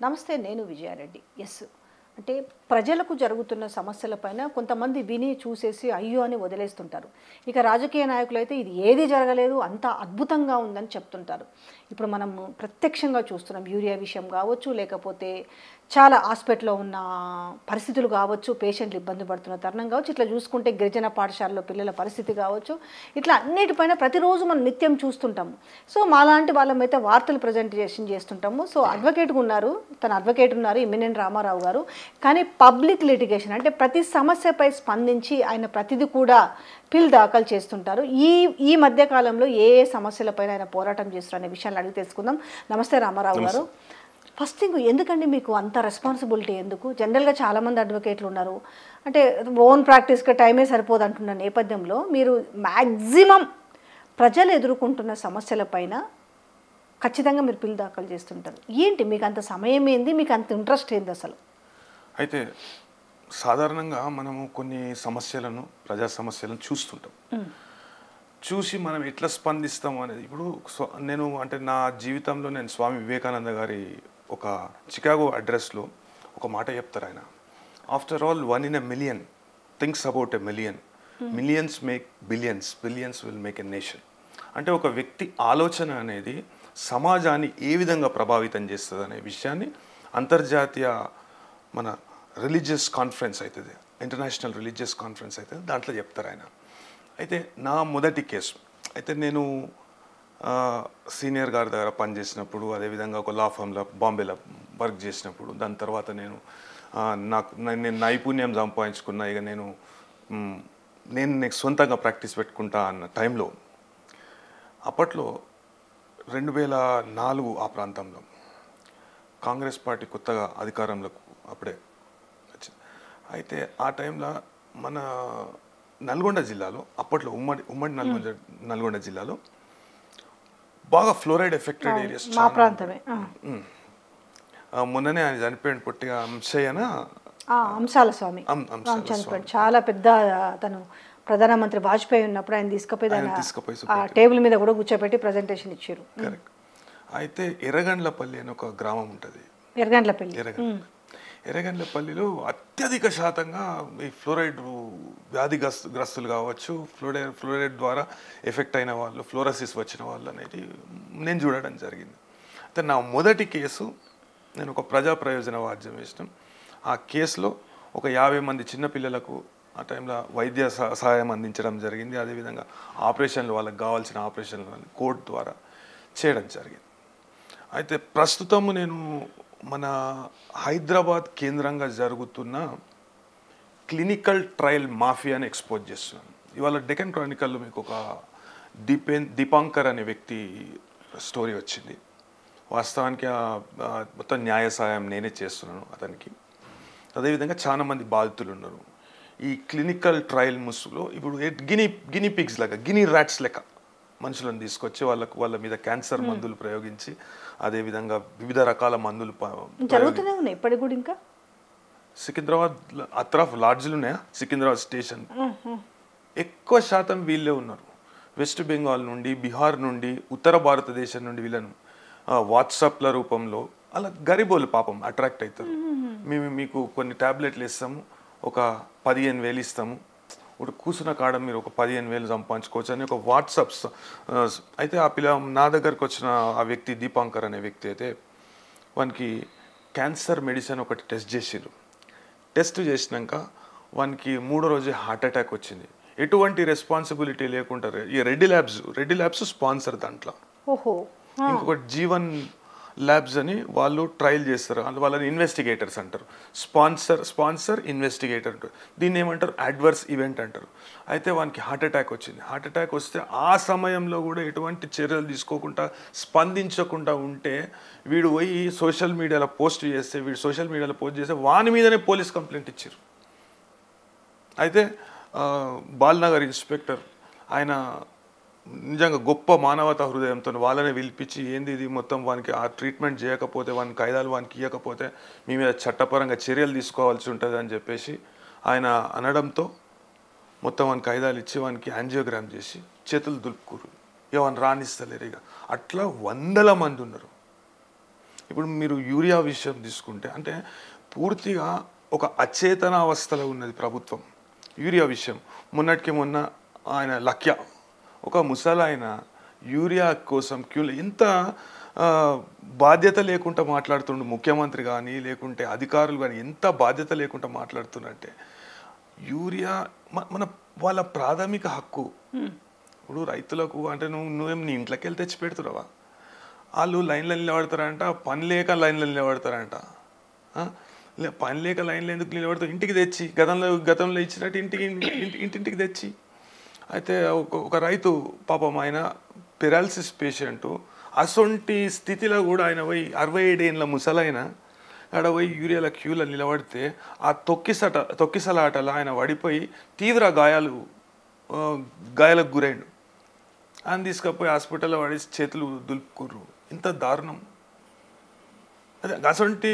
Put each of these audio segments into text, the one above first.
నమస్తే, నేను విజయారెడ్డి. యెస్. అంటే ప్రజలకు జరుగుతున్న సమస్యలపైన కొంతమంది విని చూసేసి అయ్యో అని వదిలేస్తుంటారు. ఇక రాజకీయ నాయకులైతే ఇది ఏది జరగలేదు, అంతా అద్భుతంగా ఉందని చెప్తుంటారు. ఇప్పుడు మనం ప్రత్యక్షంగా చూస్తున్నాం. యూరియా విషయం కావచ్చు, లేకపోతే చాలా హాస్పిటల్లో ఉన్న పరిస్థితులు కావచ్చు, పేషెంట్లు ఇబ్బంది పడుతున్న తరుణం కావచ్చు, ఇట్లా చూసుకుంటే గిరిజన పాఠశాలలో పిల్లల పరిస్థితి కావచ్చు, ఇట్లా అన్నిటిపైన ప్రతిరోజు మనం నిత్యం చూస్తుంటాము. సో మాలాంటి వాళ్ళమైతే వార్తలు ప్రజెంటేషన్ చేస్తుంటాము. సో అడ్వకేట్గా ఉన్నారు, తన అడ్వకేట్ ఉన్నారు ఎమ్మినేని రామారావు గారు. కానీ పబ్లిక్ లిటిగేషన్ అంటే ప్రతి సమస్యపై స్పందించి ఆయన ప్రతిదీ కూడా పిల్ దాఖలు చేస్తుంటారు. ఈ మధ్య కాలంలో ఏ సమస్యలపైన ఆయన పోరాటం చేస్తారు అనే విషయాన్ని అడిగి తెలుసుకుందాం. నమస్తే రామారావు గారు. ఫస్ట్ థింగ్, ఎందుకండి మీకు అంత రెస్పాన్సిబిలిటీ ఎందుకు? జనరల్గా చాలామంది అడ్వకేట్లు ఉన్నారు, అంటే ఓన్ ప్రాక్టీస్గా టైమే సరిపోదు అంటున్న నేపథ్యంలో మీరు మ్యాక్సిమం ప్రజలు ఎదుర్కొంటున్న సమస్యలపైన ఖచ్చితంగా మీరు పిల్ దాఖలు చేస్తుంటారు. ఏంటి మీకు అంత సమయం ఏంది, మీకు అంత ఇంట్రెస్ట్ ఏంది అసలు? అయితే సాధారణంగా మనము కొన్ని సమస్యలను, ప్రజా సమస్యలను చూస్తుంటాం. చూసి మనం ఎట్లా స్పందిస్తాము అనేది ఇప్పుడు నేను అంటే నా జీవితంలో నేను స్వామి వివేకానంద గారి ఒక చికాగో అడ్రస్లో ఒక మాట చెప్తారు ఆయన. After all 1 in a million thinks about a million, millions make billions, billions will make a nation. అంటే ఒక వ్యక్తి ఆలోచన అనేది సమాజాన్ని ఏ విధంగా ప్రభావితం చేస్తుంది అనే విషయాన్ని అంతర్జాతీయ మన రిలీజియస్ కాన్ఫరెన్స్ అవుతుంది, ఇంటర్నేషనల్ రిలీజియస్ కాన్ఫరెన్స్ అవుతుంది, దాంట్లో చెప్తారు ఆయన. అయితే నా మొదటి కేసు అయితే నేను సీనియర్ గారి దగ్గర పనిచేసినప్పుడు, అదేవిధంగా ఒక లా ఫర్మ్లో బాంబేలో వర్క్ చేసినప్పుడు, దాని తర్వాత నేను నైపుణ్యం సంపాదించుకున్నా. ఇక నేను సొంతంగా ప్రాక్టీస్ పెట్టుకుంటా అన్న టైంలో అప్పట్లో 2004 ఆ ప్రాంతంలో కాంగ్రెస్ పార్టీ కొత్తగా అధికారంలోకి అప్పుడే వచ్చింది. అయితే ఆ టైంలో మన నల్గొండ జిల్లాలో, అప్పట్లో ఉమ్మడి నల్గొండ జిల్లాలో బాగా ఫ్లోరైడ్ ఎఫెక్టెడ్ ఏరియాస్. మా ప్రాంతమే. మొన్ననే ఆయన చనిపోయిన పొట్టిగా అంశాల స్వామి చనిపోయాడు. చాలా పెద్ద తను ప్రధానమంత్రి వాజ్పేయి ఉన్నప్పుడు ఆయన తీసుకుపోయి టేబుల్ మీద కూడా కూర్చోబెట్టి ప్రజెంటేషన్ ఇచ్చారు. కరెక్ట్. అయితే ఎర్రగండ్లపల్లి అని ఒక గ్రామం ఉంటుంది. ఎర్రగండ్లపల్లిలో అత్యధిక శాతంగా ఈ ఫ్లోరైడ్ వ్యాధిగ్రస్తులు కావచ్చు, ఫ్లోరైడ్ ద్వారా ఎఫెక్ట్ అయిన వాళ్ళు, ఫ్లోరోసిస్ వచ్చిన వాళ్ళు అనేది నేను చూడడం జరిగింది. అయితే నా మొదటి కేసు, నేను ఒక ప్రజా ప్రయోజన వాద్యం వేసినాం. ఆ కేసులో ఒక 50 మంది చిన్నపిల్లలకు ఆ టైంలో వైద్య సహాయం అందించడం జరిగింది. అదేవిధంగా ఆపరేషన్లు, వాళ్ళకి కావాల్సిన ఆపరేషన్లు కోర్టు ద్వారా చేయడం జరిగింది. అయితే ప్రస్తుతము నేను మన హైదరాబాద్ కేంద్రంగా జరుగుతున్న క్లినికల్ ట్రయల్ మాఫియాని ఎక్స్పోజ్ చేస్తున్నాను. ఇవాళ డెక్కన్ క్రానికల్లో మీకు ఒక దీపాంకర్ అనే వ్యక్తి స్టోరీ వచ్చింది. వాస్తవానికి మొత్తం న్యాయ సహాయం నేనే చేస్తున్నాను అతనికి. అదేవిధంగా చాలామంది బాధితులు ఉన్నారు. ఈ క్లినికల్ ట్రయల్ ముసుగులో ఇప్పుడు గినీ పిగ్స్ లాగా, గినీ ర్యాట్స్ లెక్క మనుషులను తీసుకొచ్చి వాళ్ళ మీద క్యాన్సర్ మందులు ప్రయోగించి, అదేవిధంగా వివిధ రకాల మందులు జరుగుతూనే ఉన్నాయి ఇప్పటికి కూడా. ఇంకా సికింద్రాబాద్ అత్రాఫ్ లాడ్జ్లు ఉన్నాయా, సికింద్రాబాద్ స్టేషన్ ఎక్కువ శాతం వీళ్ళే ఉన్నారు. వెస్ట్ బెంగాల్ నుండి, బీహార్ నుండి, ఉత్తర భారతదేశం నుండి వీళ్ళను వాట్సాప్ల రూపంలో అలా గరీబోలు పాపం అట్రాక్ట్ అవుతారు. మేము మీకు కొన్ని ట్యాబ్లెట్లు ఇస్తాము, ఒక 15,000 ఇస్తాము, ఇప్పుడు కూర్చున్న కాడ మీరు ఒక 15,000 సంపాదించుకోవచ్చు అని ఒక వాట్సాప్స్. అయితే ఆ నా దగ్గరకు వచ్చిన ఆ వ్యక్తి దీపాంకర్ అనే వ్యక్తి అయితే వానికి క్యాన్సర్ మెడిసిన్ ఒకటి టెస్ట్ చేసిర్రు. టెస్ట్ చేసినాక వానికి 3వ రోజే హార్ట్ అటాక్ వచ్చింది. ఎటువంటి రెస్పాన్సిబిలిటీ లేకుండా ఈ రెడ్డి ల్యాబ్స్ స్పాన్సర్ దాంట్లో. ఇంకొకటి జీవన్ ల్యాబ్స్ అని వాళ్ళు ట్రయల్ చేస్తారు, వాళ్ళని ఇన్వెస్టిగేటర్స్ అంటారు. స్పాన్సర్ ఇన్వెస్టిగేటర్ అంటారు. దీన్ని ఏమంటారు, అడ్వర్స్ ఈవెంట్ అంటారు. అయితే వానికి హార్ట్ అటాక్ వచ్చింది. హార్ట్ అటాక్ వస్తే ఆ సమయంలో కూడా ఎటువంటి చర్యలు తీసుకోకుండా, స్పందించకుండా ఉంటే వీడు పోయి సోషల్ మీడియాలో పోస్ట్ చేస్తే వాని మీదనే పోలీస్ కంప్లైంట్ ఇచ్చారు. అయితే బాల్నగర్ ఇన్స్పెక్టర్ ఆయన నిజంగా గొప్ప మానవతా హృదయంతో వాళ్ళని పిలిపించి, ఏంది ఇది మొత్తం, వానికి ఆ ట్రీట్మెంట్ చేయకపోతే, వాని కాయిదాలు వానికి ఇవ్వకపోతే మీ మీద చట్టపరంగా చర్యలు తీసుకోవాల్సి ఉంటుంది అని చెప్పేసి ఆయన అనడంతో మొత్తం వానికి కాయిదాలు ఇచ్చి వానికి యాంజియోగ్రామ్ చేసి చేతులు దులుపుకోరు, ఇక వాని రాణిస్తలేరు. ఇక అట్లా 100 మంది ఉన్నారు. ఇప్పుడు మీరు యూరియా విషయం తీసుకుంటే అంటే పూర్తిగా ఒక అచేతన అవస్థలో ఉన్నది ప్రభుత్వం. యూరియా విషయం మొన్నటికి మొన్న ఆయన లక్య ఒక ముసలాయన యూరియా కోసం క్యూలో ఎంత బాధ్యత లేకుండా మాట్లాడుతుండు ముఖ్యమంత్రి కానీ లేకుంటే అధికారులు కానీ ఎంత బాధ్యత లేకుండా మాట్లాడుతున్నారంటే యూరియా మన వాళ్ళ ప్రాథమిక హక్కు. ఇప్పుడు రైతులకు అంటే నువ్వేం నీ ఇంట్లోకి వెళ్ళి తెచ్చి పెడుతున్నావా? వాళ్ళు లైన్లో నిలబడతారంట, పని లేక లైన్లో నిలబడతారంట. పని లేక లైన్లో ఎందుకు నిలబడతారు? ఇంటికి తెచ్చి గతంలో ఇచ్చినట్టు ఇంటింటికి తెచ్చి. అయితే ఒక రైతు పాపం ఆయన పెరాలసిస్ పేషెంటు అసొంటి స్థితిలో కూడా ఆయన పోయి 67 ఏళ్ళ ముసలైన ఆడ పోయి యూరియాల క్యూలో నిలబడితే ఆ తొక్కిసలాటలో ఆయన పడిపోయి తీవ్ర గాయాలకు గురైండు. ఆయన తీసుకపోయి హాస్పిటల్లో పడి చేతులు దులుపుకుర్రు. ఇంత దారుణం. అదే అసొంటి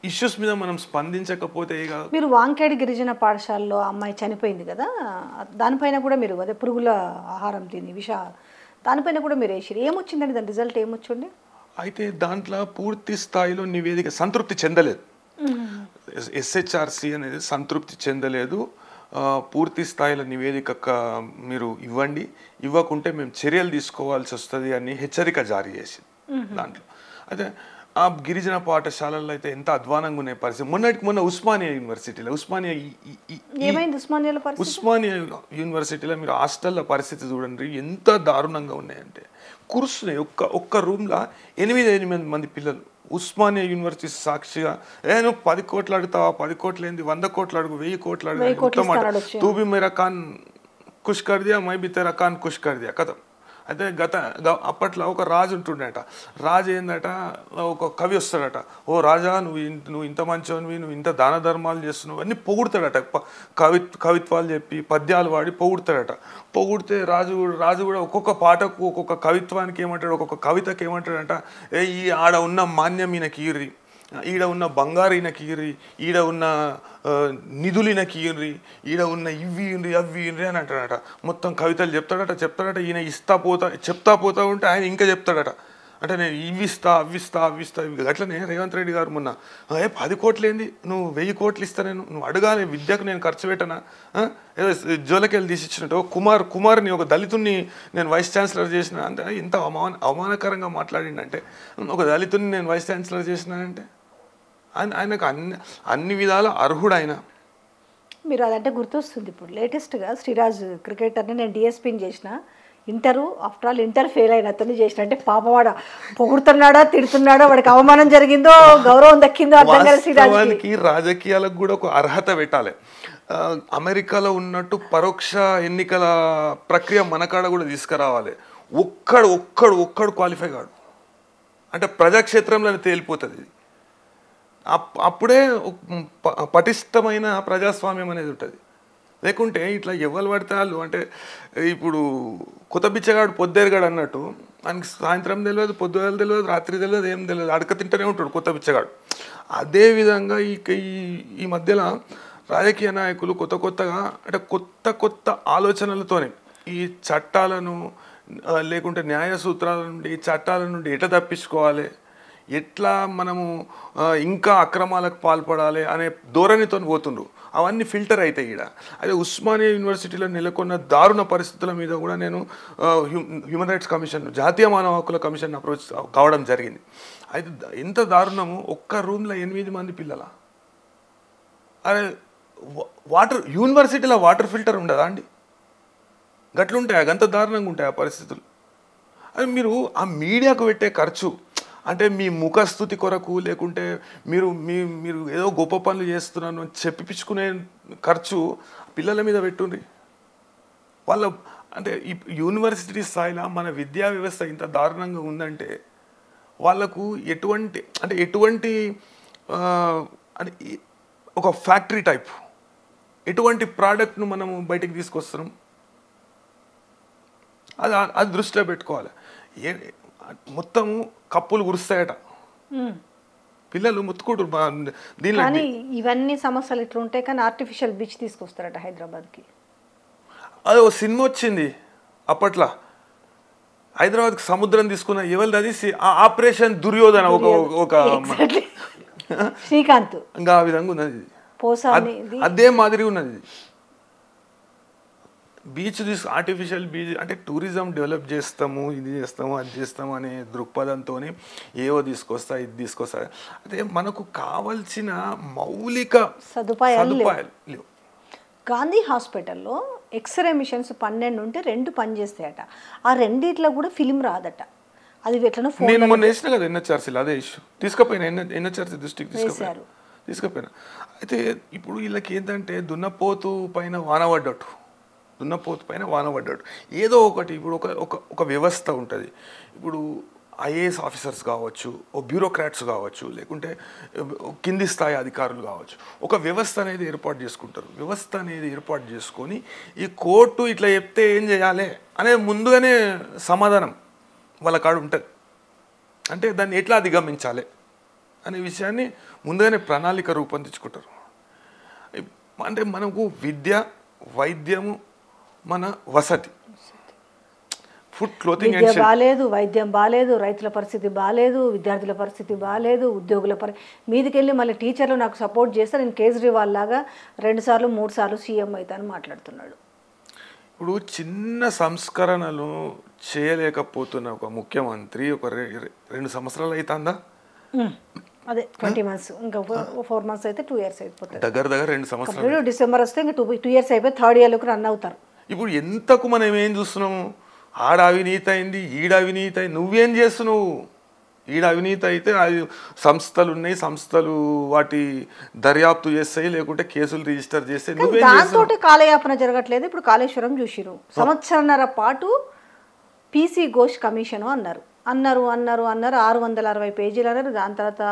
ఇష్యూస్ మీద మనం స్పందించకపోతే. మీరు వాంకేడి గిరిజన పాఠశాలలో అమ్మాయి చనిపోయింది కదా, దానిపైన కూడా మీరు అదే పురుగుల ఆహారం తిని దానిపైన కూడా మీరు వేసారు. ఏమొచ్చిందండి దాని రిజల్ట్ ఏమొచ్చింది? అయితే దాంట్లో పూర్తి స్థాయిలో నివేదిక సంతృప్తి చెందలేదు. SHRC అనేది సంతృప్తి చెందలేదు. పూర్తి స్థాయిలో నివేదిక మీరు ఇవ్వండి, ఇవ్వకుంటే మేము చర్యలు తీసుకోవాల్సి వస్తుంది అని హెచ్చరిక జారీ చేసింది దాంట్లో. అయితే ఆ గిరిజన పాఠశాలల్లో అయితే ఎంత అధ్వానంగా ఉన్నాయి పరిస్థితి. మొన్న ఉస్మానియా యూనివర్సిటీలో యూనివర్సిటీలో మీరు హాస్టల్ల పరిస్థితి చూడండి ఎంత దారుణంగా ఉన్నాయంటే కురుస్తున్నాయి. ఒక్క రూమ్లో 8 మంది పిల్లలు. ఉస్మానియా యూనివర్సిటీ సాక్షిగా నువ్వు 10 కోట్లు అడుగుతావా, 10 కోట్లు ఏంది, 100 కోట్లు అడుగు, 1000 కోట్లు అడుగు, తూ భీ మేరా కాన్ కుష్ కర్ దియా మై భీ తెరా కాన్ కుష్ కర్ దియా కథం. అయితే అప్పట్లో ఒక రాజు ఉంటుండట. రాజు ఏందట, ఒక కవి వస్తాడట, ఓ రాజా నువ్వు ఇంత మంచివనివి, నువ్వు ఇంత దాన ధర్మాలు చేస్తున్నావు అన్నీ పొగుడతాడట. కవిత్వాలు చెప్పి పద్యాలు వాడి పొగుడతాడట. పొగిడితే రాజు కూడా ఒక్కొక్క పాటకు ఒక్కొక్క కవిత్వానికి ఏమంటాడు, ఒక్కొక్క కవితకి ఏమంటాడట, ఈ ఆడ ఉన్న మాన్యం ఈయనకి ఈర్రి, ఈడ ఉన్న బంగారు ఈయనకి ఈర్రి, ఈడ ఉన్న నిధులు ఈయనకి ఈర్రి, ఈడ ఉన్న ఇవి ఇన్రి అవి ఇన్రి అని అంటాడట. మొత్తం కవితలు చెప్తాడట. ఈయన చెప్తా పోతా ఉంటే ఆయన ఇంకా చెప్తాడట. అంటే నేను ఇవ్విస్తా ఇవి. అట్లనే రేవంత్ రెడ్డి గారు మొన్న 10 కోట్లు ఏంది, నువ్వు 1000 కోట్లు ఇస్తా, నువ్వు అడగాలి, విద్యకు నేను ఖర్చు పెట్టనా, ఏదో జోలకెళ్ళి తీసిచ్చినట్టు కుమార్ని ఒక దళితుడిని నేను వైస్ ఛాన్సలర్ చేసిన అంటే ఎంత అవమానకరంగా మాట్లాడిండంటే, ఒక దళితుడిని నేను వైస్ ఛాన్సలర్ చేసినానంటే ఆయనకు అన్ని విధాల అర్హుడు ఆయన. మీరు అదంటే గుర్తొస్తుంది. ఇప్పుడు లేటెస్ట్గా శ్రీరాజ్ క్రికెటర్ని నేను డిఎస్పీని చేసిన ఆఫ్టర్ ఆల్ ఇంటర్ ఫెయిల్ అయిన అతన్ని చేసిన అంటే పాపవాడ పొగుడుతున్నాడా తిడుతున్నాడా, వాడికి అవమానం జరిగిందో గౌరవం దక్కిందో అర్థం కాదు. శ్రీరాజ్కి రాజకీయాలకు కూడా ఒక అర్హత పెట్టాలి. అమెరికాలో ఉన్నట్టు పరోక్ష ఎన్నికల ప్రక్రియ మనకాడ కూడా తీసుకురావాలి. ఒక్కడు క్వాలిఫై కాడు అంటే ప్రజాక్షేత్రంలో తేలిపోతుంది. అప్పుడే పటిష్టమైన ప్రజాస్వామ్యం అనేది ఉంటుంది. లేకుంటే ఇట్లా ఎవరు పడితే వాళ్ళు అంటే ఇప్పుడు కొత్త బిచ్చగాడు పొద్దేరుగాడు అన్నట్టు ఆయనకి సాయంత్రం తెలియదు, పొద్దుగాలు తెలియదు, రాత్రి తెలియదు, ఏం తెలియదు, అడక తింటూనే ఉంటాడు కొత్త బిచ్చగాడు. అదేవిధంగా ఈ మధ్యలో రాజకీయ నాయకులు కొత్తగా అంటే కొత్త ఆలోచనలతోనే ఈ చట్టాలను లేకుంటే న్యాయ సూత్రాల నుండి చట్టాల నుండి ఎట్లా తప్పించుకోవాలి, ఎట్లా మనము ఇంకా అక్రమాలకు పాల్పడాలి అనే ధోరణితో పోతుండ్రు. అవన్నీ ఫిల్టర్ అవుతాయి ఈడ. అదే ఉస్మానియా యూనివర్సిటీలో నెలకొన్న దారుణ పరిస్థితుల మీద కూడా నేను హ్యూమన్ రైట్స్ కమిషన్, జాతీయ మానవ హక్కుల కమిషన్ అప్రోచ్ కావడం జరిగింది. అయితే ఎంత దారుణము, ఒక్క రూమ్లో 8 మంది పిల్లల. అదే యూనివర్సిటీలో వాటర్ ఫిల్టర్ ఉండదా అండి? గట్లుంటాయా? గంత దారుణంగా ఉంటాయి ఆ పరిస్థితులు. అది మీరు ఆ మీడియాకు పెట్టే ఖర్చు అంటే మీ ముఖస్థుతి కొరకు లేకుంటే మీరు ఏదో గొప్ప పనులు చేస్తున్నాను అని చెప్పిపించుకునే ఖర్చు పిల్లల మీద పెట్టుండ్రి. వాళ్ళ అంటే ఈ యూనివర్సిటీ స్థాయిలో మన విద్యా వ్యవస్థ ఇంత దారుణంగా ఉందంటే వాళ్ళకు ఎటువంటి అంటే ఒక ఫ్యాక్టరీ టైప్ ఎటువంటి ప్రోడక్ట్ను మనము బయటికి తీసుకొస్తున్నాం అది దృష్టిలో పెట్టుకోవాలి. మొత్తము కప్పులు కురుస్తాయట, పిల్లలు ముత్తుకుంటారు దీనిలో. కానీ ఇవన్నీ సమస్యలు ఇట్లా ఉంటాయి, కానీ ఆర్టిఫిషియల్ బీచ్ తీసుకొస్తారట హైదరాబాద్కి. అది ఒక సినిమా వచ్చింది అప్పట్లో, హైదరాబాద్కి సముద్రం తీసుకున్న ఎవరిది అది ఆపరేషన్ దుర్యోధన ఒక శ్రీకాంత్ ఇంకా ఆ విధంగా ఉన్నది పోసాని అదే మాదిరి ఉన్నది. బీచ్ ఆర్టిఫిషియల్ బీచ్ అంటే టూరిజం డెవలప్ చేస్తాము, ఇది చేస్తాము, అది చేస్తాము అనే దృక్పథంతో ఏవో తీసుకొస్తా, ఇది తీసుకొస్తా. అదే మనకు కావాల్సిన మౌలిక సదుపాయాలు లేవు. గాంధీ హాస్పిటల్లో ఎక్స్రే మిషన్స్ 12 ఉంటే 2 పనిచేస్తాయట. ఆ రెండిట్లో కూడా ఫిలిం రాదట. అది ఎట్లనో నేను మొన్న వేసిన కదా ఎన్హెచ్ఆర్సీలో అదే ఇష్యూ తీసుకుపోయినా, ఎన్హెచ్ఆర్సీ దృష్టికి తీసుకుపోయినా. అయితే ఇప్పుడు వీళ్ళకి ఏంటంటే దున్నపోతు పైన వాన పడ్డట్టు ఏదో ఒకటి. ఇప్పుడు ఒక వ్యవస్థ ఉంటుంది. ఇప్పుడు ఐఏఎస్ ఆఫీసర్స్ కావచ్చు, బ్యూరోక్రాట్స్ కావచ్చు, లేకుంటే కింది స్థాయి అధికారులు కావచ్చు, ఒక వ్యవస్థ అనేది ఏర్పాటు చేసుకుంటారు. వ్యవస్థ అనేది ఏర్పాటు చేసుకొని ఈ కోర్టు ఇట్లా చెప్తే ఏం చేయాలి అనే ముందుగానే సమాధానం వాళ్ళ కాడ ఉంటుంది. అంటే దాన్ని ఎట్లా అధిగమించాలి అనే విషయాన్ని ముందుగానే ప్రణాళిక రూపొందించుకుంటారు. అంటే మనకు విద్య, వైద్యము, మన వసతి, ఫుడ్, క్లోతింగ్ విద్య బాగాలేదు, వైద్యం బాగాలేదు, రైతుల పరిస్థితి బాగాలేదు, విద్యార్థుల పరిస్థితి బాగాలేదు, ఉద్యోగుల మీదికి వెళ్ళి మళ్ళీ టీచర్లు నాకు సపోర్ట్ చేస్తే నేను కేజ్రీవాల్ లాగా 2 సార్లు 3 సార్లు సీఎం అవుతాను మాట్లాడుతున్నాడు. ఇప్పుడు చిన్న సంస్కరణలు చేయలేకపోతున్న ఒక ముఖ్యమంత్రి ఒక 2 సంవత్సరాలు అవుతుందా? అదే 20 months, ఇంకా 4 months అయితే 2 years అయిపోతుంది. దగ్గర 2 సంవత్సరాలు. డిసెంబర్ వస్తే ఇంకా 2 years అయిపోయి 3rd yearలోకి రన్ అవుతారు. ఇప్పుడు ఎంతకు మనం ఏం చూస్తున్నాము? ఆడ అవినీతి అయింది, ఈడ అవినీతి అయింది. నువ్వేం చేస్తున్నావు? ఈడ అవినీతి అయితే సంస్థలు ఉన్నాయి, సంస్థలు వాటి దర్యాప్తు చేస్తాయి, లేకుంటే కేసులు రిజిస్టర్ చేస్తాయి. దాంతో కాలయాపన జరగట్లేదు. ఇప్పుడు కాళేశ్వరం చూసిరు, 1.5 పాటు పీసీ ఘోష్ కమిషన్ అన్నారు 660 పేజీలు అన్నారు. దాని తర్వాత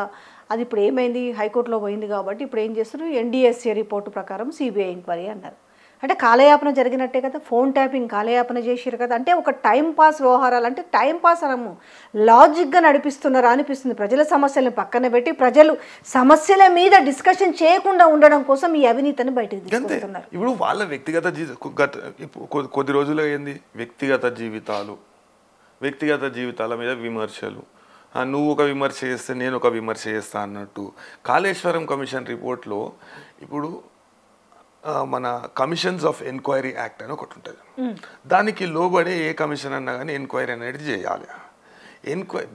అది ఇప్పుడు ఏమైంది, హైకోర్టులో పోయింది కాబట్టి ఇప్పుడు ఏం చేస్తారు, ఎన్డీఎస్ఏ రిపోర్టు ప్రకారం సిబిఐ ఎంక్వైరీ అన్నారు. అంటే కాలయాపన జరిగినట్టే కదా. ఫోన్ ట్యాపింగ్ కాలయాపన చేసారు కదా. అంటే ఒక టైంపాస్ వ్యవహారాలు, అంటే టైంపాస్ అనము, లాజిక్గా నడిపిస్తున్నారా అనిపిస్తుంది. ప్రజల సమస్యలను పక్కన పెట్టి ప్రజలు సమస్యల మీద డిస్కషన్ చేయకుండా ఉండడం కోసం ఈ అవినీతిని బయటకు తీసుకొస్తున్నారు. ఇప్పుడు వాళ్ళ వ్యక్తిగత కొద్ది రోజులు ఏంది, వ్యక్తిగత జీవితాల మీద విమర్శలు. నువ్వు ఒక విమర్శ చేస్తే నేను ఒక విమర్శ చేస్తా అన్నట్టు. కాళేశ్వరం కమిషన్ రిపోర్ట్లో ఇప్పుడు మన కమిషన్స్ ఆఫ్ ఎంక్వైరీ యాక్ట్ అని ఒకటి ఉంటుంది. దానికి లోబడే ఏ కమిషన్ అన్నా కానీ ఎంక్వైరీ అనేది చేయాలి.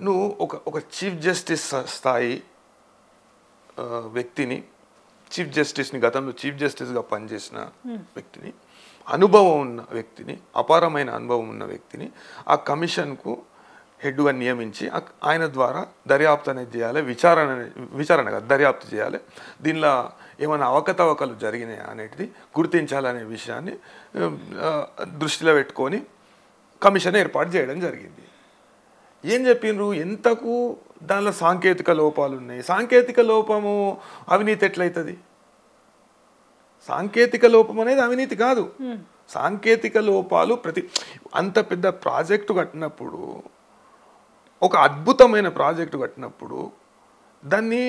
నువ్వు ఒక చీఫ్ జస్టిస్ స్థాయి వ్యక్తిని, చీఫ్ జస్టిస్ని, గతంలో చీఫ్ జస్టిస్గా పనిచేసిన వ్యక్తిని, అనుభవం ఉన్న వ్యక్తిని, అపారమైన అనుభవం ఉన్న వ్యక్తిని ఆ కమిషన్కు హెడ్గా నియమించి ఆయన ద్వారా దర్యాప్తు అనేది చేయాలి. విచారణ కాదు, దర్యాప్తు చేయాలి. దీనిలో ఏమైనా అవకతవకలు జరిగినాయి అనేది గుర్తించాలనే విషయాన్ని దృష్టిలో పెట్టుకొని కమిషన్ ఏర్పాటు చేయడం జరిగింది. ఏం చెప్పిండ్రు, ఎంతకు దానిలో సాంకేతిక లోపాలు ఉన్నాయి. సాంకేతిక లోపము అవినీతి ఎట్లయితుంది? సాంకేతిక లోపం అనేది అవినీతి కాదు. సాంకేతిక లోపాలు అంత పెద్ద ప్రాజెక్టు కట్టినప్పుడు, ఒక అద్భుతమైన ప్రాజెక్టు కట్టినప్పుడు దాన్ని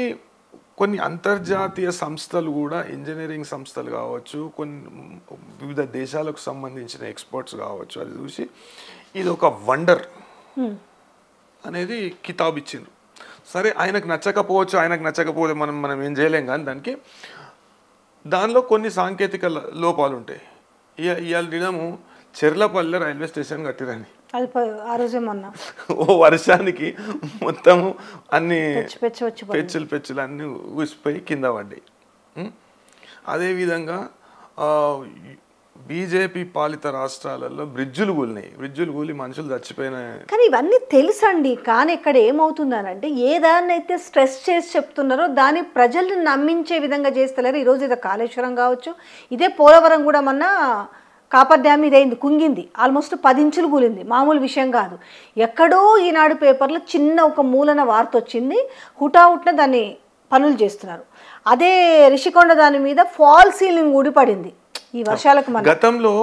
కొన్ని అంతర్జాతీయ సంస్థలు కూడా, ఇంజనీరింగ్ సంస్థలు కావచ్చు, వివిధ దేశాలకు సంబంధించిన ఎక్స్పర్ట్స్ కావచ్చు, అది చూసి ఇది ఒక వండర్ అనేది కితాబ్ ఇచ్చిండ్రు. సరే, ఆయనకు నచ్చకపోతే మనం ఏం చేయలేం. కానీ దానిలో కొన్ని సాంకేతిక లోపాలు ఉంటాయి. ఇవాళ దినము చెర్లపల్లె రైల్వే స్టేషన్ కట్టిరని, ఓ వర్షానికి మొత్తము అన్ని పెచ్చులు అన్ని ఊసిపోయి కింద పడ్డాయి. అదేవిధంగా బీజేపీ పాలిత రాష్ట్రాలలో బ్రిడ్జులు కూలి మనుషులు చచ్చిపోయినాయి. కానీ ఇవన్నీ తెలుసండి. కానీ ఇక్కడ ఏమవుతుందనంటే, ఏదాన్నైతే స్ట్రెస్ చేసి చెప్తున్నారో దాన్ని ప్రజల్ని నమ్మించే విధంగా చేస్తలేరు. ఈరోజు ఇదే కాళేశ్వరం కావచ్చు, ఇదే పోలవరం కూడా మొన్న కాపర్ డ్యామ్ ఇదైంది, కుంగింది, ఆల్మోస్ట్ 10 ఇంచులు కూలింది. మామూలు విషయం కాదు. ఎక్కడో ఈనాడు పేపర్లో చిన్న ఒక మూలన వార్త వచ్చింది, హుటాహుట్న దాన్ని పనులు చేస్తున్నారు. అదే రిషికొండ దాని మీద ఫాల్ సీలింగ్ ఊడిపడింది ఈ వర్షాలకు. గతంలో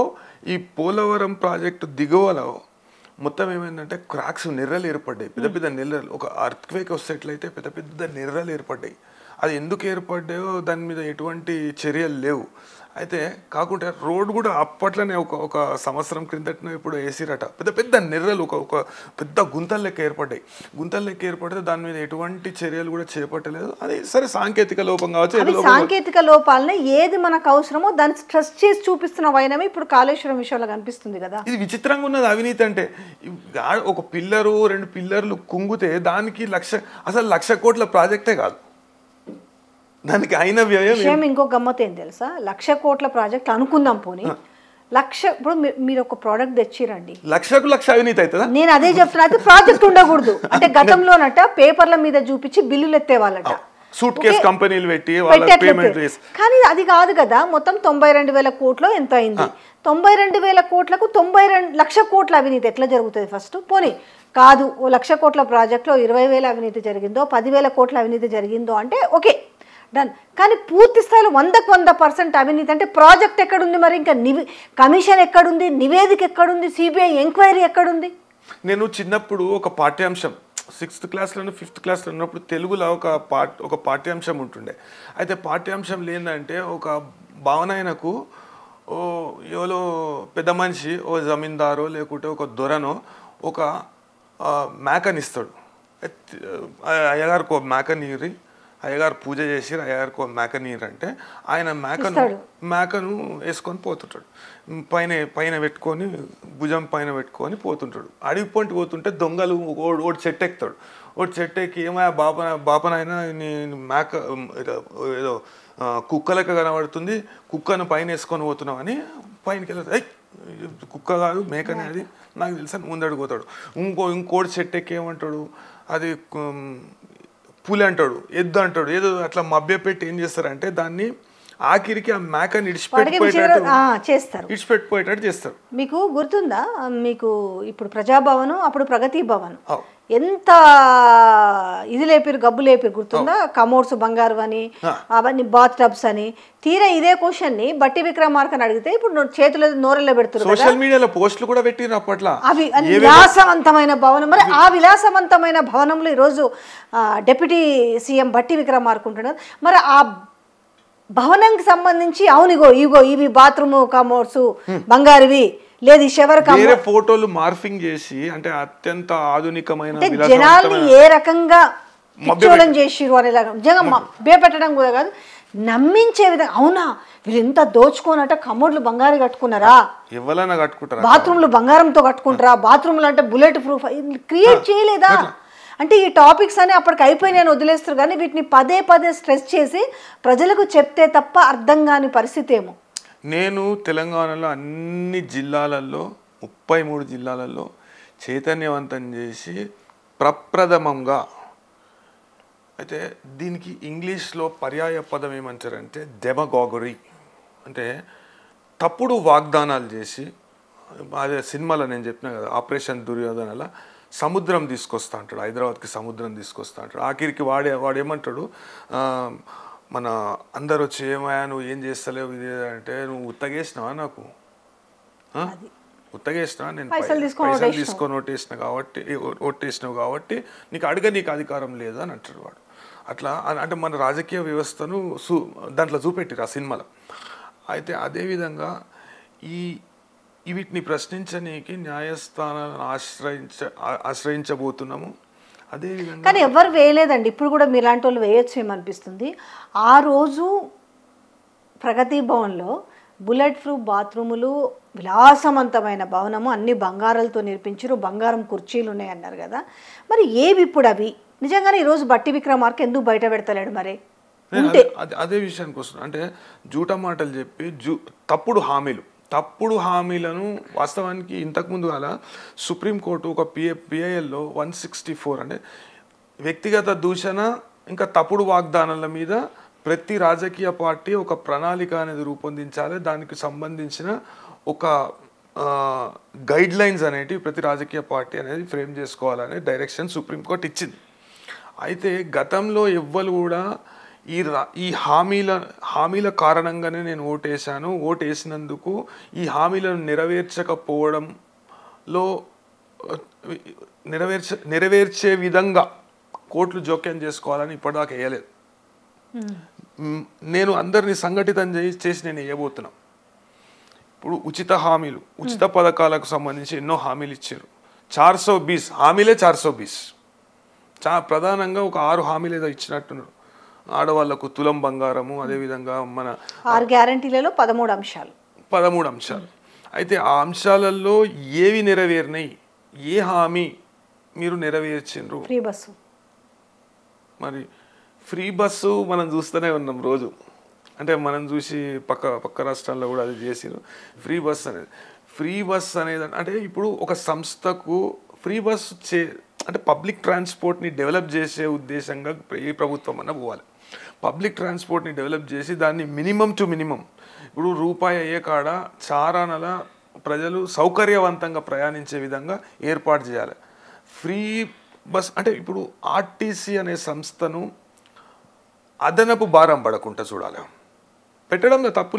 ఈ పోలవరం ప్రాజెక్టు దిగువలో మొత్తం ఏమైందంటే క్రాక్స్, నెర్రలు ఏర్పడ్డాయి, పెద్ద నెర్రలు. ఒక అర్త్క్వేక్ వస్తేట్లయితే పెద్ద నెర్రలు ఏర్పడ్డాయి. అది ఎందుకు ఏర్పడ్డాయో దాని మీద ఎటువంటి చర్యలు లేవు. అయితే కాకుంటే రోడ్ కూడా అప్పట్లోనే ఒక సంవత్సరం క్రిందటనే ఇప్పుడు వేసిరట, పెద్ద పెద్ద నెర్రలు ఒక పెద్ద గుంతల లెక్క ఏర్పడ్డాయి. గుంతల లెక్క ఏర్పడితే దాని మీద ఎటువంటి చర్యలు కూడా చేపట్టలేదు. అది సరే సాంకేతిక లోపం కావచ్చు. సాంకేతిక లోపాలనే ఏది మనకు అవసరమో దాన్ని స్ట్రెస్ చేసి చూపిస్తున్న వైనమే ఇప్పుడు కాళేశ్వరం విషయంలో కనిపిస్తుంది కదా. ఇది విచిత్రంగా ఉన్నది అవినీతి అంటే. ఒక పిల్లరు 2 పిల్లర్లు కుంగితే దానికి అసలు 1,00,000 కోట్ల ప్రాజెక్టే కాదు, దానికి అయిన వ్యయం. ఇంకో గమ్మత్ ఏం తెలుసా, 1,00,000 కోట్ల ప్రాజెక్ట్ అనుకుందాం పోనీ, 1,00,000 ఇప్పుడు మీరు ఒక ప్రోడక్ట్ తెచ్చిరండి, 1,00,000 అవినీతి అవుతుందా? నేను అదే చెప్తున్నా. అయితే ప్రాజెక్ట్ ఉండకూడదు అంటే గతంలోనట పేపర్ల మీద చూపించి బిల్లులు ఎత్తేవాళ్ళట, సూట్ కేస్ కంపెనీలు పెట్టి వాళ్ళ పేమెంట్ చేసి. కానీ అది కాదు కదా, మొత్తం 92,000 కోట్లు ఎంత అయింది? 92,000 కోట్లకు 92,00,000 కోట్ల అవినీతి ఎట్లా జరుగుతుంది ఫస్ట్? పోనీ కాదు, ఓ 1,00,000 కోట్ల ప్రాజెక్టులో 20,000 అవినీతి జరిగిందో, 10,000 కోట్ల అవినీతి జరిగిందో అంటే ఓకే డన్. కానీ పూర్తి స్థాయిలో 100% అవినీతి అంటే ప్రాజెక్ట్ ఎక్కడుంది మరి? ఇంకా కమిషన్ ఎక్కడుంది? నివేదిక ఎక్కడుంది? సిబిఐ ఎంక్వైరీ ఎక్కడుంది? నేను చిన్నప్పుడు ఒక పాఠ్యాంశం 6th క్లాస్లోనూ 5th క్లాస్లో ఉన్నప్పుడు తెలుగులో ఒక పాఠ్యాంశం ఉంటుండే. అయితే పాఠ్యాంశంలో ఏంటంటే ఒక భావనాయనకు ఎవరో పెద్ద మనిషి, ఓ జమీందారో లేకుంటే ఒక దొరనో ఒక మేకనిస్తాడు. అయ్యగారికి ఒక మేకనీరి, అయ్యగారు పూజ చేసి అయ్యగారికి ఒక మేకనీరు అంటే ఆయన మేకను వేసుకొని పోతుంటాడు, పైన పెట్టుకొని భుజం పైన పెట్టుకొని పోతుంటాడు. అడవి పొంటి పోతుంటే దొంగలు ఓడి చెట్టు ఎక్కుతాడు. ఓడి చెట్టు ఎక్కి ఏమయ్యా బాపనైనా మేక ఏదో కుక్కలకి కనబడుతుంది, కుక్కను పైన వేసుకొని పోతున్నావు అని పైనకి వెళ్తాడు. కుక్క కాదు మేకనే, అది నాకు తెలుసా, ముందడుగు పోతాడు. ఇంకోటి చెట్టు ఎక్కి ఏమంటాడు, అది పులి అంటాడు, ఎద్దు అంటాడు, ఏదో అట్లా మభ్యపెట్టి ఏం చేస్తారంటే దాన్ని ఆఖరికి ఆ మేకని ఇడిచిపెట్టిపోయేటట్టు చేస్తారు. మీకు గుర్తుందా, మీకు ఇప్పుడు ప్రజాభవన్ అప్పుడు ప్రగతి భవన్ ఎంత ఇది లేపారు, గబ్బు లేపారు గుర్తుందా? కమోడ్స్ బంగారు అని, అవన్నీ బాత్ టబ్స్ అని. తీరా ఇదే క్వశ్చన్ ని బట్టి విక్రమార్కని అడిగితే ఇప్పుడు చేతుల నోరెల్లో పెడుతున్నారు. సోషల్ మీడియాలో పోస్టులు కూడా పెట్టిన అప్పట్లో. అవి విలాసవంతమైన భవనం. మరి ఆ విలాసవంతమైన భవనంలో ఈరోజు డిప్యూటీ సీఎం బట్టి విక్రమార్క ఉంటున్నారు. మరి ఆ భవనంకి సంబంధించి అవునిగో ఇవి బాత్రూమ్ కమోడ్స్ బంగారువి, లేదు వేరే ఫోటోలు మార్ఫింగ్ చేసి, అంటే అత్యంత ఆధునికమైన జనాల్ని ఏ రకంగా పిచ్చోళం చేసిరు అనేలాగా నిజంగా భయపెట్టడం కూడా కాదు, నమ్మించే విధంగా. అవునా వీళ్ళు ఎంత దోచుకోనట, కమోడ్లు బంగారు కట్టుకున్నారా, ఎవరైనా కట్టుకుంటారా, బాత్రూమ్లు బంగారంతో కట్టుకుంటారా, బాత్రూమ్లు అంటే బుల్లెట్ ప్రూఫ్ క్రియేట్ చేయలేదా? అంటే ఈ టాపిక్స్ అని అప్పటికి అయిపోయినాయని వదిలేస్తారు, కానీ వీటిని పదే స్ట్రెస్ చేసి ప్రజలకు చెప్తే తప్ప అర్థం కాని పరిస్థితి ఏమో. నేను తెలంగాణలో అన్ని జిల్లాలలో 33 జిల్లాలలో చైతన్యవంతం చేసి ప్రప్రథమంగా, అయితే దీనికి ఇంగ్లీష్లో పర్యాయ పదం ఏమంటారంటే డెమగాగరీ, అంటే తప్పుడు వాగ్దానాలు చేసి, అదే సినిమాలో నేను చెప్పిన కదా ఆపరేషన్ దుర్యోధనలా సముద్రం తీసుకొస్తా అంటాడు, హైదరాబాద్కి సముద్రం తీసుకొస్తా అంటాడు. ఆఖరికి వాడేమంటాడు, మన అందరు వచ్చి ఏమయ్యా నువ్వు ఏం చేస్తలేవు ఇది అంటే, నువ్వు ఉత్తగేసినావా, నాకు ఉత్తగేసినా, నేను పైసలు తీసుకొని ఓటేసినావు కాబట్టి నీకు అధికారం లేదు అని అంటాడు వాడు. అట్లా అంటే మన రాజకీయ వ్యవస్థను దాంట్లో చూపెట్టిరు ఆ సినిమాలో. అయితే అదేవిధంగా వీటిని ప్రశ్నించనీకి న్యాయస్థానాలను ఆశ్రయించబోతున్నాము. అదేవిధంగా కానీ ఎవరు వేయలేదండి, ఇప్పుడు కూడా మీలాంటి వాళ్ళు వేయొచ్చు ఏమనిపిస్తుంది. ఆ రోజు ప్రగతి భవన్లో బుల్లెట్ ప్రూఫ్ బాత్రూములు, విలాసవంతమైన భవనము, అన్ని బంగారాలతో నిర్మించారు, బంగారం కుర్చీలు ఉన్నాయన్నారు కదా. మరి ఏవి ఇప్పుడు అవి నిజంగానే ఈరోజు బట్టి విక్రమార్క ఎందుకు బయట పెడతలేడు? మరి అదే విషయానికి వస్తుంది. అంటే జూట మాటలు చెప్పి తప్పుడు హామీలను వాస్తవానికి ఇంతకుముందు అలా సుప్రీంకోర్టు ఒక పిఐఎల్లో 164 అంటే వ్యక్తిగత దూషణ ఇంకా తప్పుడు వాగ్దానాల మీద ప్రతి రాజకీయ పార్టీ ఒక ప్రణాళిక అనేది రూపొందించాలి, దానికి సంబంధించిన ఒక గైడ్ లైన్స్ అనేటివి ప్రతి రాజకీయ పార్టీ అనేది ఫ్రేమ్ చేసుకోవాలనే డైరెక్షన్ సుప్రీంకోర్టు ఇచ్చింది. అయితే గతంలో ఎవ్వరు కూడా ఈ హామీల కారణంగానే నేను ఓటేసినందుకు ఈ హామీలను నెరవేర్చే విధంగా కోర్టులు జోక్యం చేసుకోవాలని ఇప్పటిదాకా వేయలేదు. నేను అందరినీ సంఘటితం చేసి నేను వేయబోతున్నా. ఇప్పుడు ఉచిత హామీలు, ఉచిత పథకాలకు సంబంధించి ఎన్నో హామీలు ఇచ్చారు. 420 హామీలే 420. ప్రధానంగా ఒక 6 హామీలు ఏదో ఇచ్చినట్టున్నారు. ఆడవాళ్లకు తులం బంగారము, అదేవిధంగా మన 6 గ్యారంటీలలో 13 అంశాలు. అయితే ఆ అంశాలలో ఏవి నెరవేరినాయి, ఏ హామీ మీరు నెరవేర్చిండ్రు? Free bus. మరి ఫ్రీ బస్సు మనం చూస్తూనే ఉన్నాం రోజు. అంటే మనం చూసి పక్క రాష్ట్రాల్లో కూడా అది చేసిరు. ఫ్రీ బస్ అనేది అంటే ఇప్పుడు ఒక సంస్థకు ఫ్రీ బస్ అంటే పబ్లిక్ ట్రాన్స్పోర్ట్ని డెవలప్ చేసే ఉద్దేశంగా ఏ ప్రభుత్వం అన్నా పోవాలి. పబ్లిక్ ట్రాన్స్పోర్ట్ని డెవలప్ చేసి దాన్ని మినిమం టు మినిమం, ఇప్పుడు రూపాయి అయ్యే కాడ చారానల ప్రజలు సౌకర్యవంతంగా ప్రయాణించే విధంగా ఏర్పాటు చేయాలి. ఫ్రీ బస్ అంటే ఇప్పుడు ఆర్టీసీ అనే సంస్థను అదనపు భారం పడకుండా చూడాలి. పెట్టడంలో తప్పు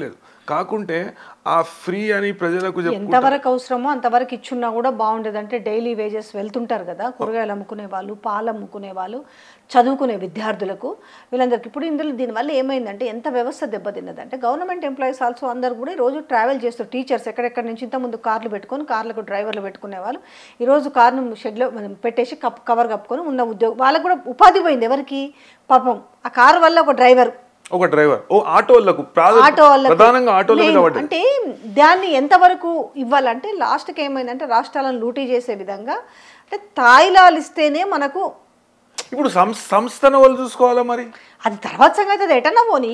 లేదు, కాకుంటే ఆ ఫ్రీ అని ప్రజలకు ఎంతవరకు అవసరమో అంతవరకు ఇచ్చున్నా కూడా బాగుండేది. అంటే డైలీ వేజెస్ వెళ్తుంటారు కదా, కూరగాయలు అమ్ముకునే వాళ్ళు, పాలు అమ్ముకునే వాళ్ళు, చదువుకునే విద్యార్థులకు, వీళ్ళందరికీ. ఇప్పుడు ఇందులో దీనివల్ల ఏమైందంటే ఎంత వ్యవస్థ దెబ్బతిన్నదంటే గవర్నమెంట్ ఎంప్లాయీస్ ఆల్సో అందరు కూడా ఈరోజు ట్రావెల్ చేస్తారు. టీచర్స్ ఎక్కడెక్కడి నుంచి ఇంతకుముందు కార్లు పెట్టుకొని కార్లకు డ్రైవర్లు పెట్టుకునే వాళ్ళు ఈరోజు కార్ను షెడ్లో పెట్టేసి కవర్ కప్పుకొని ఉన్న ఉద్యోగం వాళ్ళకు కూడా ఉపాధి పోయింది. ఎవరికి? పాపం ఆ కారు వల్ల ఒక డ్రైవర్ ఆటోలకు ప్రధానంగా అంటే దాన్ని ఎంతవరకు ఇవ్వాలంటే లాస్ట్కి ఏమైందంటే రాష్ట్రాలను లూటీ చేసే విధంగా, అంటే తాయిలాలు ఇస్తేనే మనకు. ఇప్పుడు సంస్థను వాళ్ళు చూసుకోవాలా, మరి అది తర్వాత సంగతి, అది ఎటన్నా పోనీ.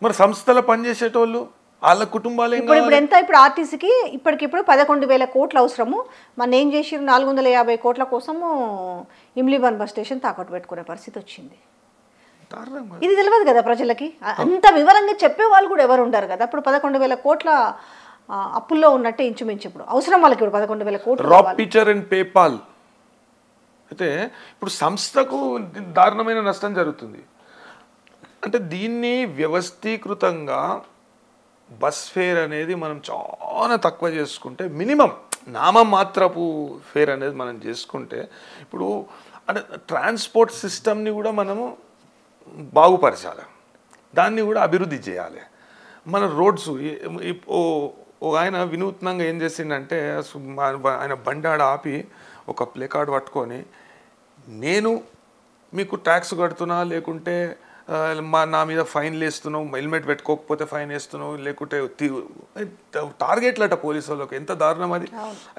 మరి సంస్థలో పనిచేసేటోళ్ళు వాళ్ళ కుటుంబాలు ఇప్పుడు ఎంత? ఇప్పుడు ఆర్టీసీకి ఇప్పటికిప్పుడు 11,000 కోట్లు అవసరము. మన ఏం చేసిరు? 450 కోట్ల కోసము ఇమ్లీబన్ బస్ స్టేషన్ తాకట్టు పెట్టుకునే పరిస్థితి వచ్చింది. ఇది తెలియదు కదా ప్రజలకి. అంత వివరంగా చెప్పే వాళ్ళు కూడా ఎవరు ఉంటారు కదా. ఇప్పుడు 11,000 కోట్ల అప్పుల్లో ఉన్నట్టే ఇంచుమించు. ఇప్పుడు అవసరం వాళ్ళకి ఇప్పుడు 11,000 కోట్లు. పేపాల్ అయితే ఇప్పుడు సంస్థకు దారుణమైన నష్టం జరుగుతుంది. అంటే దీన్ని వ్యవస్థీకృతంగా బస్ ఫేర్ అనేది మనం చాలా తక్కువ చేసుకుంటే, మినిమం నామమాత్రపు ఫేర్ అనేది మనం చేసుకుంటే, ఇప్పుడు అంటే ట్రాన్స్పోర్ట్ సిస్టమ్ని కూడా మనము బాగుపరచాలి, దాన్ని కూడా అభివృద్ధి చేయాలి. మన రోడ్స్ ఆయన వినూత్నంగా ఏం చేసిందంటే, ఆయన బండాడ ఆపి ఒక ప్లే కార్డ్ పట్టుకొని, నేను మీకు ట్యాక్స్ కడుతున్నా, లేకుంటే నా మీద ఫైన్లు వేస్తున్నావు, హెల్మెట్ పెట్టుకోకపోతే ఫైన్ వేస్తున్నావు, లేకుంటే టార్గెట్లట పోలీసు వాళ్ళకి. ఎంత దారుణం అది.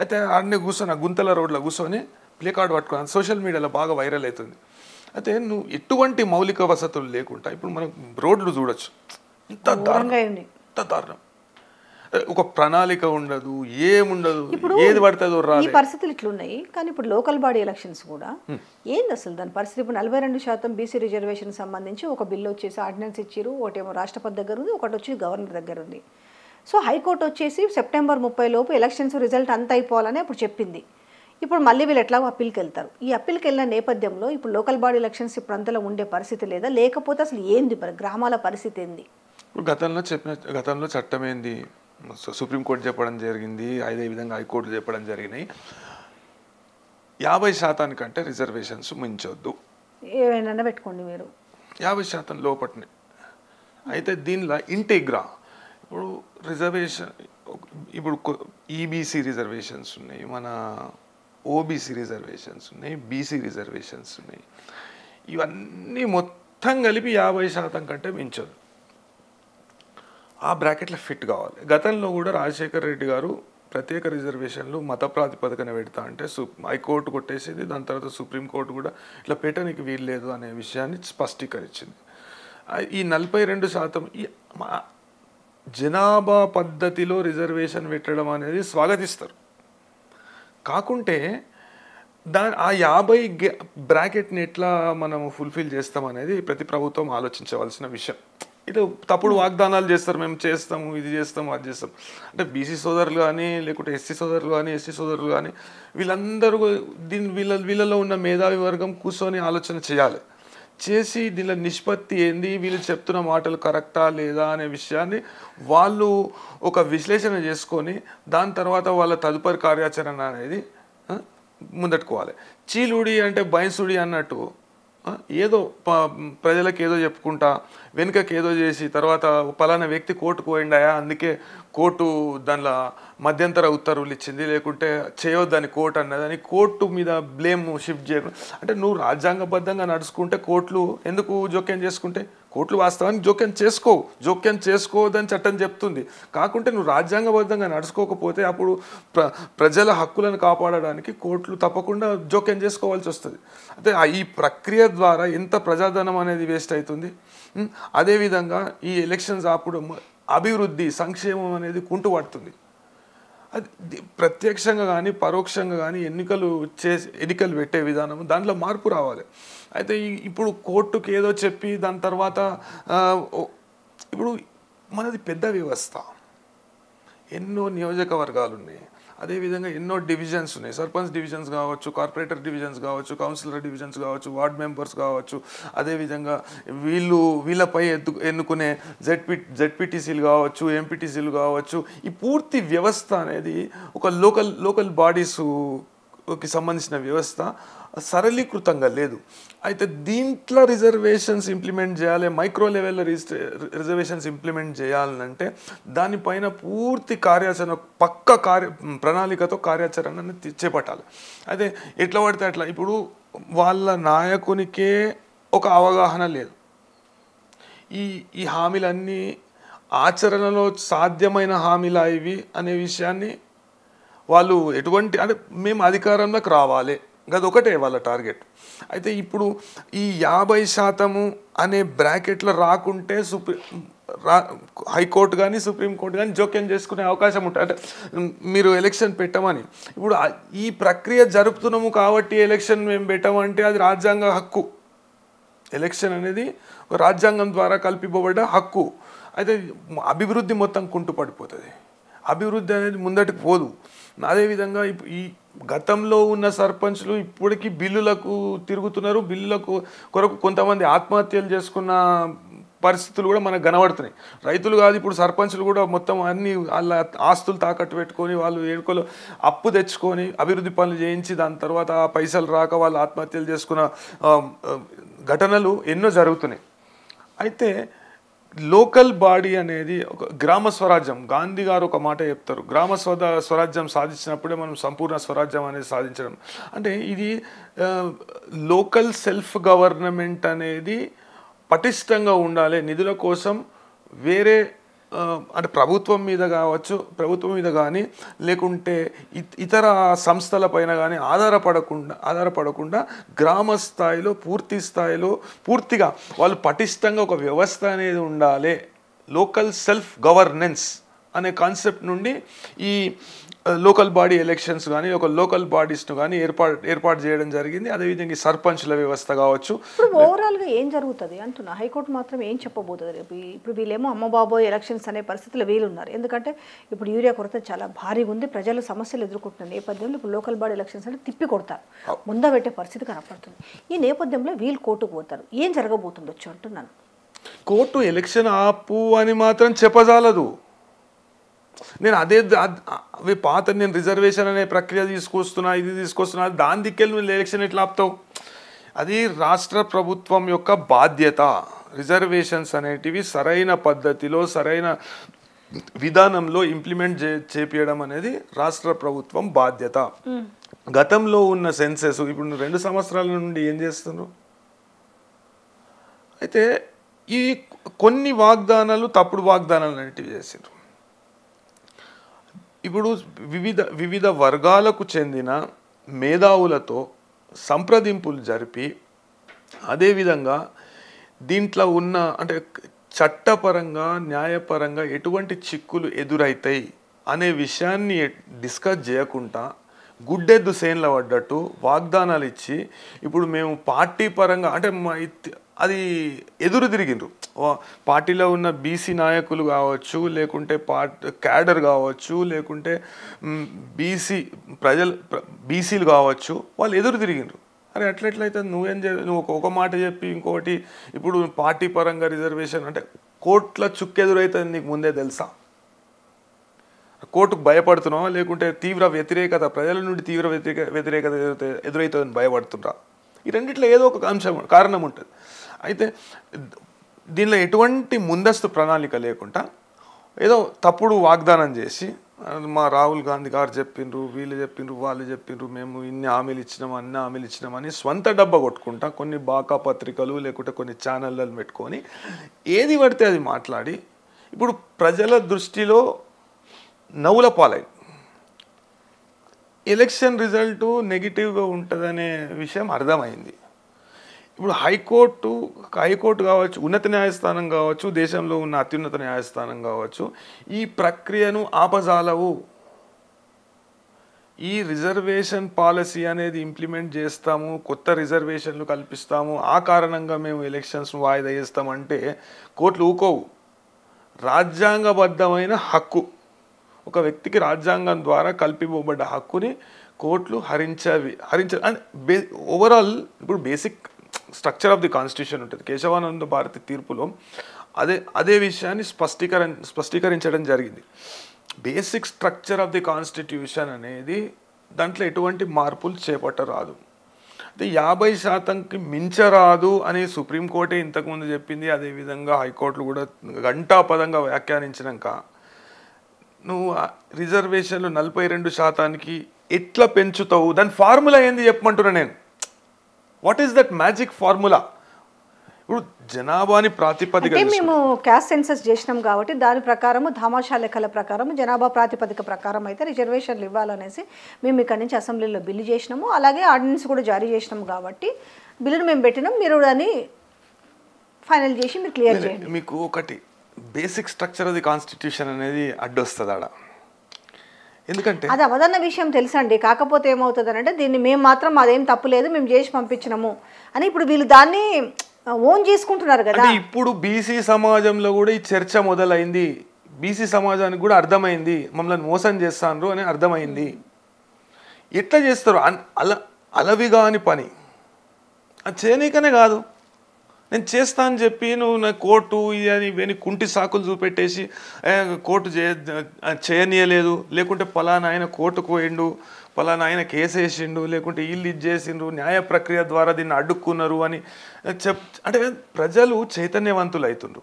అయితే ఆడనే కూర్చొని గుంతల రోడ్లో కూర్చొని ప్లే కార్డ్ పట్టుకొని సోషల్ మీడియాలో బాగా వైరల్ అవుతుంది. అయితే నువ్వు ఎటువంటి మౌలిక వసతులు లేకుండా ఇప్పుడు మనం రోడ్లు చూడొచ్చు, ఎంత దారుణం. ఒక ప్రణాళిక ఉండదు, ఏముండదు, ఏది పడుతుందో రాదు. ఈ పరిస్థితులు ఇట్లున్నాయి. కానీ ఇప్పుడు లోకల్ బాడీ ఎలక్షన్స్ కూడా ఏంది అసలు దాని పరిస్థితి? ఇప్పుడు 42% బీసీ రిజర్వేషన్ సంబంధించి ఒక బిల్లు వచ్చేసి ఆర్డినెన్స్ ఇచ్చారు. ఒకటేమో రాష్ట్రపతి దగ్గర ఉంది, ఒకటి వచ్చి గవర్నర్ దగ్గర ఉంది. సో హైకోర్టు వచ్చేసి సెప్టెంబర్ 30 లోపు ఎలక్షన్స్ రిజల్ట్ అంత అయిపోవాలని అప్పుడు చెప్పింది. ఇప్పుడు మళ్ళీ వీళ్ళు ఎట్లాగో అప్పీల్కి వెళ్తారు. ఈ అప్పీల్కి వెళ్ళిన నేపథ్యంలో ఇప్పుడు లోకల్ బాడీ ఎలక్షన్స్ ఇప్పుడు అంతలో ఉండే పరిస్థితి లేదా, లేకపోతే అసలు ఏంది మరి గ్రామాల పరిస్థితి ఏంది? గతంలో చట్టం ఏంది, సుప్రీంకోర్టు చెప్పడం జరిగింది, అదే విధంగా హైకోర్టు చెప్పడం జరిగినాయి. 50% కంటే రిజర్వేషన్స్ మించొద్దు, ఏమైనా పెట్టుకోండి మీరు 50% లోపట్నే. అయితే దీనిలో ఇంటిగ్రా ఇప్పుడు రిజర్వేషన్, ఇప్పుడు ఈబీసీ రిజర్వేషన్స్ ఉన్నాయి, మన ఓబీసీ రిజర్వేషన్స్ ఉన్నాయి, బీసీ రిజర్వేషన్స్ ఉన్నాయి. ఇవన్నీ మొత్తం కలిపి 50% కంటే మించదు. ఆ బ్రాకెట్లో ఫిట్ కావాలి. గతంలో కూడా రాజశేఖర్ రెడ్డి గారు ప్రత్యేక రిజర్వేషన్లు మత ప్రాతిపదికన పెడతా అంటే హైకోర్టు కొట్టేసేది. దాని తర్వాత సుప్రీంకోర్టు కూడా ఇట్లా పెట్టడానికి వీల్లేదు అనే విషయాన్ని స్పష్టీకరించింది. ఈ 42% జనాభా పద్ధతిలో రిజర్వేషన్ పెట్టడం అనేది స్వాగతిస్తారు. కాకుంటే ఆ 50 బ్రాకెట్ని ఎట్లా మనం ఫుల్ఫిల్ చేస్తాం అనేది ప్రతి ప్రభుత్వం ఆలోచించవలసిన విషయం. ఇది తప్పుడు వాగ్దానాలు చేస్తారు, మేము చేస్తాము, ఇది చేస్తాము, అది చేస్తాం. అంటే బీసీ సోదరులు కానీ, లేకుంటే ఎస్సీ సోదరులు కానీ, ఎస్టీ సోదరులు కానీ, వీళ్ళందరూ వీళ్ళలో ఉన్న మేధావి వర్గం కూర్చొని ఆలోచన చేయాలి. చేసి దీనిలో నిష్పత్తి ఏంది, వీళ్ళు చెప్తున్న మాటలు కరెక్టా లేదా అనే విషయాన్ని వాళ్ళు ఒక విశ్లేషణ చేసుకొని దాని తర్వాత వాళ్ళ తదుపరి కార్యాచరణ అనేది ముందట్టుకోవాలి. చీలుడి అంటే బైన్సుడి అన్నట్టు ఏదో ప్రజలకు ఏదో చెప్పుకుంటా వెనుకకి ఏదో చేసి తర్వాత పలానా వ్యక్తి కోర్టుకు పోయిండాయా అందుకే కోర్టు దానిలో మధ్యంతర ఉత్తర్వులు ఇచ్చింది లేకుంటే చేయొద్దని కోర్టు అన్నదని కోర్టు మీద బ్లేమ్ షిఫ్ట్ చేయకుండా అంటే నువ్వు రాజ్యాంగబద్ధంగా నడుచుకుంటే కోర్టులు ఎందుకు జోక్యం చేసుకుంటే కోర్టులు వాస్తవానికి జోక్యం చేసుకోవద్దని చట్టం చెప్తుంది కాకుంటే నువ్వు రాజ్యాంగబద్ధంగా నడుచుకోకపోతే అప్పుడు ప్రజల హక్కులను కాపాడడానికి కోర్టులు తప్పకుండా జోక్యం చేసుకోవాల్సి వస్తుంది అంటే ఈ ప్రక్రియ ద్వారా ఎంత ప్రజాధనం అనేది వేస్ట్ అవుతుంది అదేవిధంగా ఈ ఎలక్షన్స్ అప్పుడు అభివృద్ధి సంక్షేమం అనేది కుంటుపడుతుంది అది ప్రత్యక్షంగా కానీ పరోక్షంగా కానీ ఎన్నికలు పెట్టే విధానం దాంట్లో మార్పు రావాలి అయితే ఇప్పుడు కోర్టుకి ఏదో చెప్పి దాని తర్వాత ఇప్పుడు మనది పెద్ద వ్యవస్థ ఎన్నో నియోజకవర్గాలు ఉన్నాయి అదేవిధంగా ఎన్నో డివిజన్స్ ఉన్నాయి సర్పంచ్ డివిజన్స్ కావచ్చు కార్పొరేటర్ డివిజన్స్ కావచ్చు కౌన్సిలర్ డివిజన్స్ కావచ్చు వార్డ్ మెంబర్స్ కావచ్చు అదేవిధంగా వీళ్ళపై ఎన్నుకునే జెడ్పీటీసీలు కావచ్చు ఎంపీటీసీలు కావచ్చు ఈ పూర్తి వ్యవస్థ అనేది ఒక లోకల్ బాడీస్కి సంబంధించిన వ్యవస్థ సరళీకృతంగా లేదు అయితే దీంట్లో రిజర్వేషన్స్ ఇంప్లిమెంట్ చేయాలి మైక్రో లెవెల్లో రిజర్వేషన్స్ ఇంప్లిమెంట్ చేయాలంటే దానిపైన పూర్తి కార్యాచరణ ప్రణాళికతో కార్యాచరణను చేపట్టాలి అయితే ఎట్లా పడితే అట్లా ఇప్పుడు వాళ్ళ నాయకునికే ఒక అవగాహన లేదు ఈ హామీలన్నీ ఆచరణలో సాధ్యమైన హామీలా ఇవి అనే విషయాన్ని వాళ్ళు ఎటువంటి అంటే మేము అధికారంలోకి రావాలి అదొకటే వాళ్ళ టార్గెట్ అయితే ఇప్పుడు ఈ 50% అనే బ్రాకెట్లో రాకుంటే హైకోర్టు కానీ సుప్రీంకోర్టు కానీ జోక్యం చేసుకునే అవకాశం ఉంటుంది అంటే మీరు ఎలక్షన్ పెట్టమని ఇప్పుడు ఈ ప్రక్రియ జరుపుతున్నాము కాబట్టి ఎలక్షన్ మేము పెట్టామంటే అది రాజ్యాంగ హక్కు ఎలక్షన్ అనేది రాజ్యాంగం ద్వారా కల్పింపబడ్డ హక్కు అయితే అభివృద్ధి మొత్తం కుంటుపడిపోతుంది అభివృద్ధి అనేది ముందటికి పోదు అదేవిధంగా ఈ గతంలో ఉన్న సర్పంచ్లు ఇప్పటికీ బిల్లులకు తిరుగుతున్నారు బిల్లులకు కొరకు కొంతమంది ఆత్మహత్యలు చేసుకున్న పరిస్థితులు కూడా మనకు కనబడుతున్నాయి రైతులు కాదు ఇప్పుడు సర్పంచ్లు కూడా మొత్తం అన్ని వాళ్ళ ఆస్తులు తాకట్టు పెట్టుకొని వాళ్ళు ఏడుకోలో అప్పు తెచ్చుకొని అభివృద్ధి పనులు చేయించి దాని తర్వాత ఆ పైసలు రాక వాళ్ళు ఆత్మహత్యలు చేసుకున్న ఘటనలు ఎన్నో జరుగుతున్నాయి అయితే లోకల్ బాడీ అనేది ఒక గ్రామ స్వరాజ్యం గాంధీ గారు ఒక మాట చెప్తారు గ్రామ స్వరాజ్యం సాధించినప్పుడే మనం సంపూర్ణ స్వరాజ్యం అనేది సాధించడం అంటే ఇది లోకల్ సెల్ఫ్ గవర్నమెంట్ అనేది పటిష్టంగా ఉండాలి నిధుల కోసం వేరే అంటే ప్రభుత్వం మీద కానీ లేకుంటే ఇతర సంస్థల పైన కానీ ఆధారపడకుండా గ్రామ స్థాయిలో పూర్తిగా వాళ్ళు పటిష్టంగా ఒక వ్యవస్థ అనేది ఉండాలి లోకల్ సెల్ఫ్ గవర్నెన్స్ అనే కాన్సెప్ట్ నుండి ఈ లోకల్ బాడీ ఎలక్షన్స్ కానీ ఒక లోకల్ బాడీస్ను కానీ ఏర్పాటు చేయడం జరిగింది అదేవిధంగా సర్పంచ్ల వ్యవస్థ కావచ్చు ఇప్పుడు ఓవరాల్గా ఏం జరుగుతుంది అంటున్నా హైకోర్టు మాత్రం ఏం చెప్పబోతుంది ఇప్పుడు వీళ్ళేమో అమ్మబాబోయ్ ఎలక్షన్స్ అనే పరిస్థితులు వీళ్ళు ఉన్నారు ఎందుకంటే ఇప్పుడు యూరియా కొరత చాలా భారీగా ఉంది ప్రజలు సమస్యలు ఎదుర్కొంటున్న నేపథ్యంలో ఇప్పుడు లోకల్ బాడీ ఎలక్షన్స్ అంటే తిప్పి కొడతారు ముందా పెట్టే పరిస్థితి కనపడుతుంది ఈ నేపథ్యంలో వీళ్ళు కోర్టుకు పోతారు ఏం జరగబోతుండొచ్చు అంటున్నాను కోర్టు ఎలక్షన్ ఆపు అని మాత్రం చెప్పజాలదు నేను నేను రిజర్వేషన్ అనే ప్రక్రియ తీసుకొస్తున్నా దాని దిక్కెళ్ళి నువ్వు ఎలక్షన్ ఎట్లా ఆపుతావు అది రాష్ట్ర ప్రభుత్వం యొక్క బాధ్యత రిజర్వేషన్స్ అనేటివి సరైన పద్ధతిలో సరైన విధానంలో ఇంప్లిమెంట్ చేపియడం అనేది రాష్ట్ర ప్రభుత్వం బాధ్యత గతంలో ఉన్న సెన్సెస్ ఇప్పుడు 2 సంవత్సరాల నుండి ఏం చేస్తున్నారు అయితే ఈ కొన్ని వాగ్దానాలు తప్పుడు వాగ్దానాలు అనేటివి చేశారు ఇప్పుడు వివిధ వర్గాలకు చెందిన మేధావులతో సంప్రదింపులు జరిపి అదేవిధంగా దీంట్లో ఉన్న అంటే చట్టపరంగా న్యాయపరంగా ఎటువంటి చిక్కులు ఎదురైతాయి అనే విషయాన్ని డిస్కస్ చేయకుండా గుడ్డెద్దు సేన్ల పడ్డట్టు వాగ్దానాలు ఇచ్చి ఇప్పుడు మేము పార్టీ పరంగా అంటే అది ఎదురు తిరిగిండ్రు పార్టీలో ఉన్న బీసీ నాయకులు కావచ్చు లేకుంటే క్యాడర్ కావచ్చు లేకుంటే బీసీలు కావచ్చు వాళ్ళు ఎదురు తిరిగిండ్రు అరే అట్లెట్లయితే నువ్వు ఒక మాట చెప్పి ఇంకొకటి ఇప్పుడు పార్టీ పరంగా రిజర్వేషన్ అంటే కోర్టుల చుక్కెదురైతుంది నీకు ముందే తెలుసా కోర్టుకు భయపడుతున్నావా లేకుంటే తీవ్ర వ్యతిరేకత ప్రజల నుండి తీవ్ర వ్యతిరేకత ఎదురవుతుందని భయపడుతున్నా ఈ రెండిట్లో ఏదో ఒక అంశం కారణం ఉంటుంది. అయితే దీనిలో ఎటువంటి ముందస్తు ప్రణాళిక లేకుండా ఏదో తప్పుడు వాగ్దానం చేసి మా రాహుల్ గాంధీ గారు చెప్పిండ్రు, వీళ్ళు చెప్పిండ్రు, వాళ్ళు చెప్పిండ్రు, మేము ఇన్ని హామీలు ఇచ్చినాం, అన్ని హామీలు ఇచ్చినామని స్వంత డబ్బా కొట్టుకుంటా కొన్ని బాకా పత్రికలు లేకుంటే కొన్ని ఛానళ్ళను పెట్టుకొని ఏది పడితే అది మాట్లాడి ఇప్పుడు ప్రజల దృష్టిలో నవ్వుల పాలై ఎలక్షన్ రిజల్ట్ నెగిటివ్గా ఉంటుందనే విషయం అర్థమైంది. ఇప్పుడు హైకోర్టు కావచ్చు, ఉన్నత న్యాయస్థానం కావచ్చు, దేశంలో ఉన్న అత్యున్నత న్యాయస్థానం కావచ్చు, ఈ ప్రక్రియను ఆపజాలవు. ఈ రిజర్వేషన్ పాలసీ అనేది ఇంప్లిమెంట్ చేస్తాము, కొత్త రిజర్వేషన్లు కల్పిస్తాము, ఆ కారణంగా మేము ఎలక్షన్స్ వాయిదా వేస్తామంటే కోర్టులు ఊకోవు. రాజ్యాంగబద్ధమైన హక్కు, ఒక వ్యక్తికి రాజ్యాంగం ద్వారా కల్పివ్వబడ్డ హక్కుని కోర్టులు ఓవరాల్ ఇప్పుడు basic structure of the constitution ఉంటుంది. కేశవానంద భారతి తీర్పులో అదే విషయాన్ని స్పష్టీకరించడం జరిగింది. Basic structure of the constitution అనేది దాంట్లో ఎటువంటి మార్పులు చేపట్టరాదు. అయితే 50% మించరాదు అని సుప్రీంకోర్టే ఇంతకుముందు చెప్పింది. అదేవిధంగా హైకోర్టులు కూడా ఘంటాపదంగా వ్యాఖ్యానించినాక నువ్వు రిజర్వేషన్లు 42% ఎట్లా పెంచుతావు, దాని ఫార్ములా ఏంది చెప్పమంటున్నా నేను. What is that magic formula? ఇప్పుడు జనాభాని ప్రాతిపదిక మేము క్యాస్ట్ సెన్సస్ చేసినాం కాబట్టి దాని ప్రకారము ధామాషా లెక్కల ప్రకారం జనాభా ప్రాతిపదిక ప్రకారం అయితే రిజర్వేషన్లు ఇవ్వాలనేసి మేము ఇక్కడ నుంచి అసెంబ్లీలో బిల్లు చేసినాము, అలాగే ఆర్డినెన్స్ కూడా జారీ చేసినాము. కాబట్టి బిల్లును మేము పెట్టినాం, మీరు దాన్ని ఫైనల్ చేసి మీరు క్లియర్ చేయండి. మీకు ఒకటి basic structure of the constitution అనేది అడ్డొస్తుంది ఆడ. ఎందుకంటే అది అవదన్న విషయం తెలుసండి. కాకపోతే ఏమవుతుంది అంటే దీన్ని మేము మాత్రం అదేం తప్పులేదు, మేము చేసి పంపించినాము అని ఇప్పుడు వీళ్ళు దాన్ని ఓన్ చేసుకుంటున్నారు కదా. ఇప్పుడు బీసీ సమాజంలో కూడా ఈ చర్చ మొదలైంది. బీసీ సమాజానికి కూడా అర్థమైంది మమ్మల్ని మోసం చేస్తాను అని అర్థమైంది. ఎట్లా చేస్తారు అలవిగా అని పని అది చేయనీకనే కాదు. నేను చేస్తా అని చెప్పి నువ్వు నా కోర్టు ఇది అని ఇవన్నీ కుంటి సాకులు చూపెట్టేసి కోర్టు చేయనీయలేదు, లేకుంటే పలానా ఆయన కోర్టుకు పోయిండు, పలానా ఆయన కేసు వేసిండు, లేకుంటే వీళ్ళు ఇది చేసిండ్రు, న్యాయ ప్రక్రియ ద్వారా దీన్ని అడ్డుకున్నారు అని అంటే ప్రజలు చైతన్యవంతులు అవుతుండ్రు.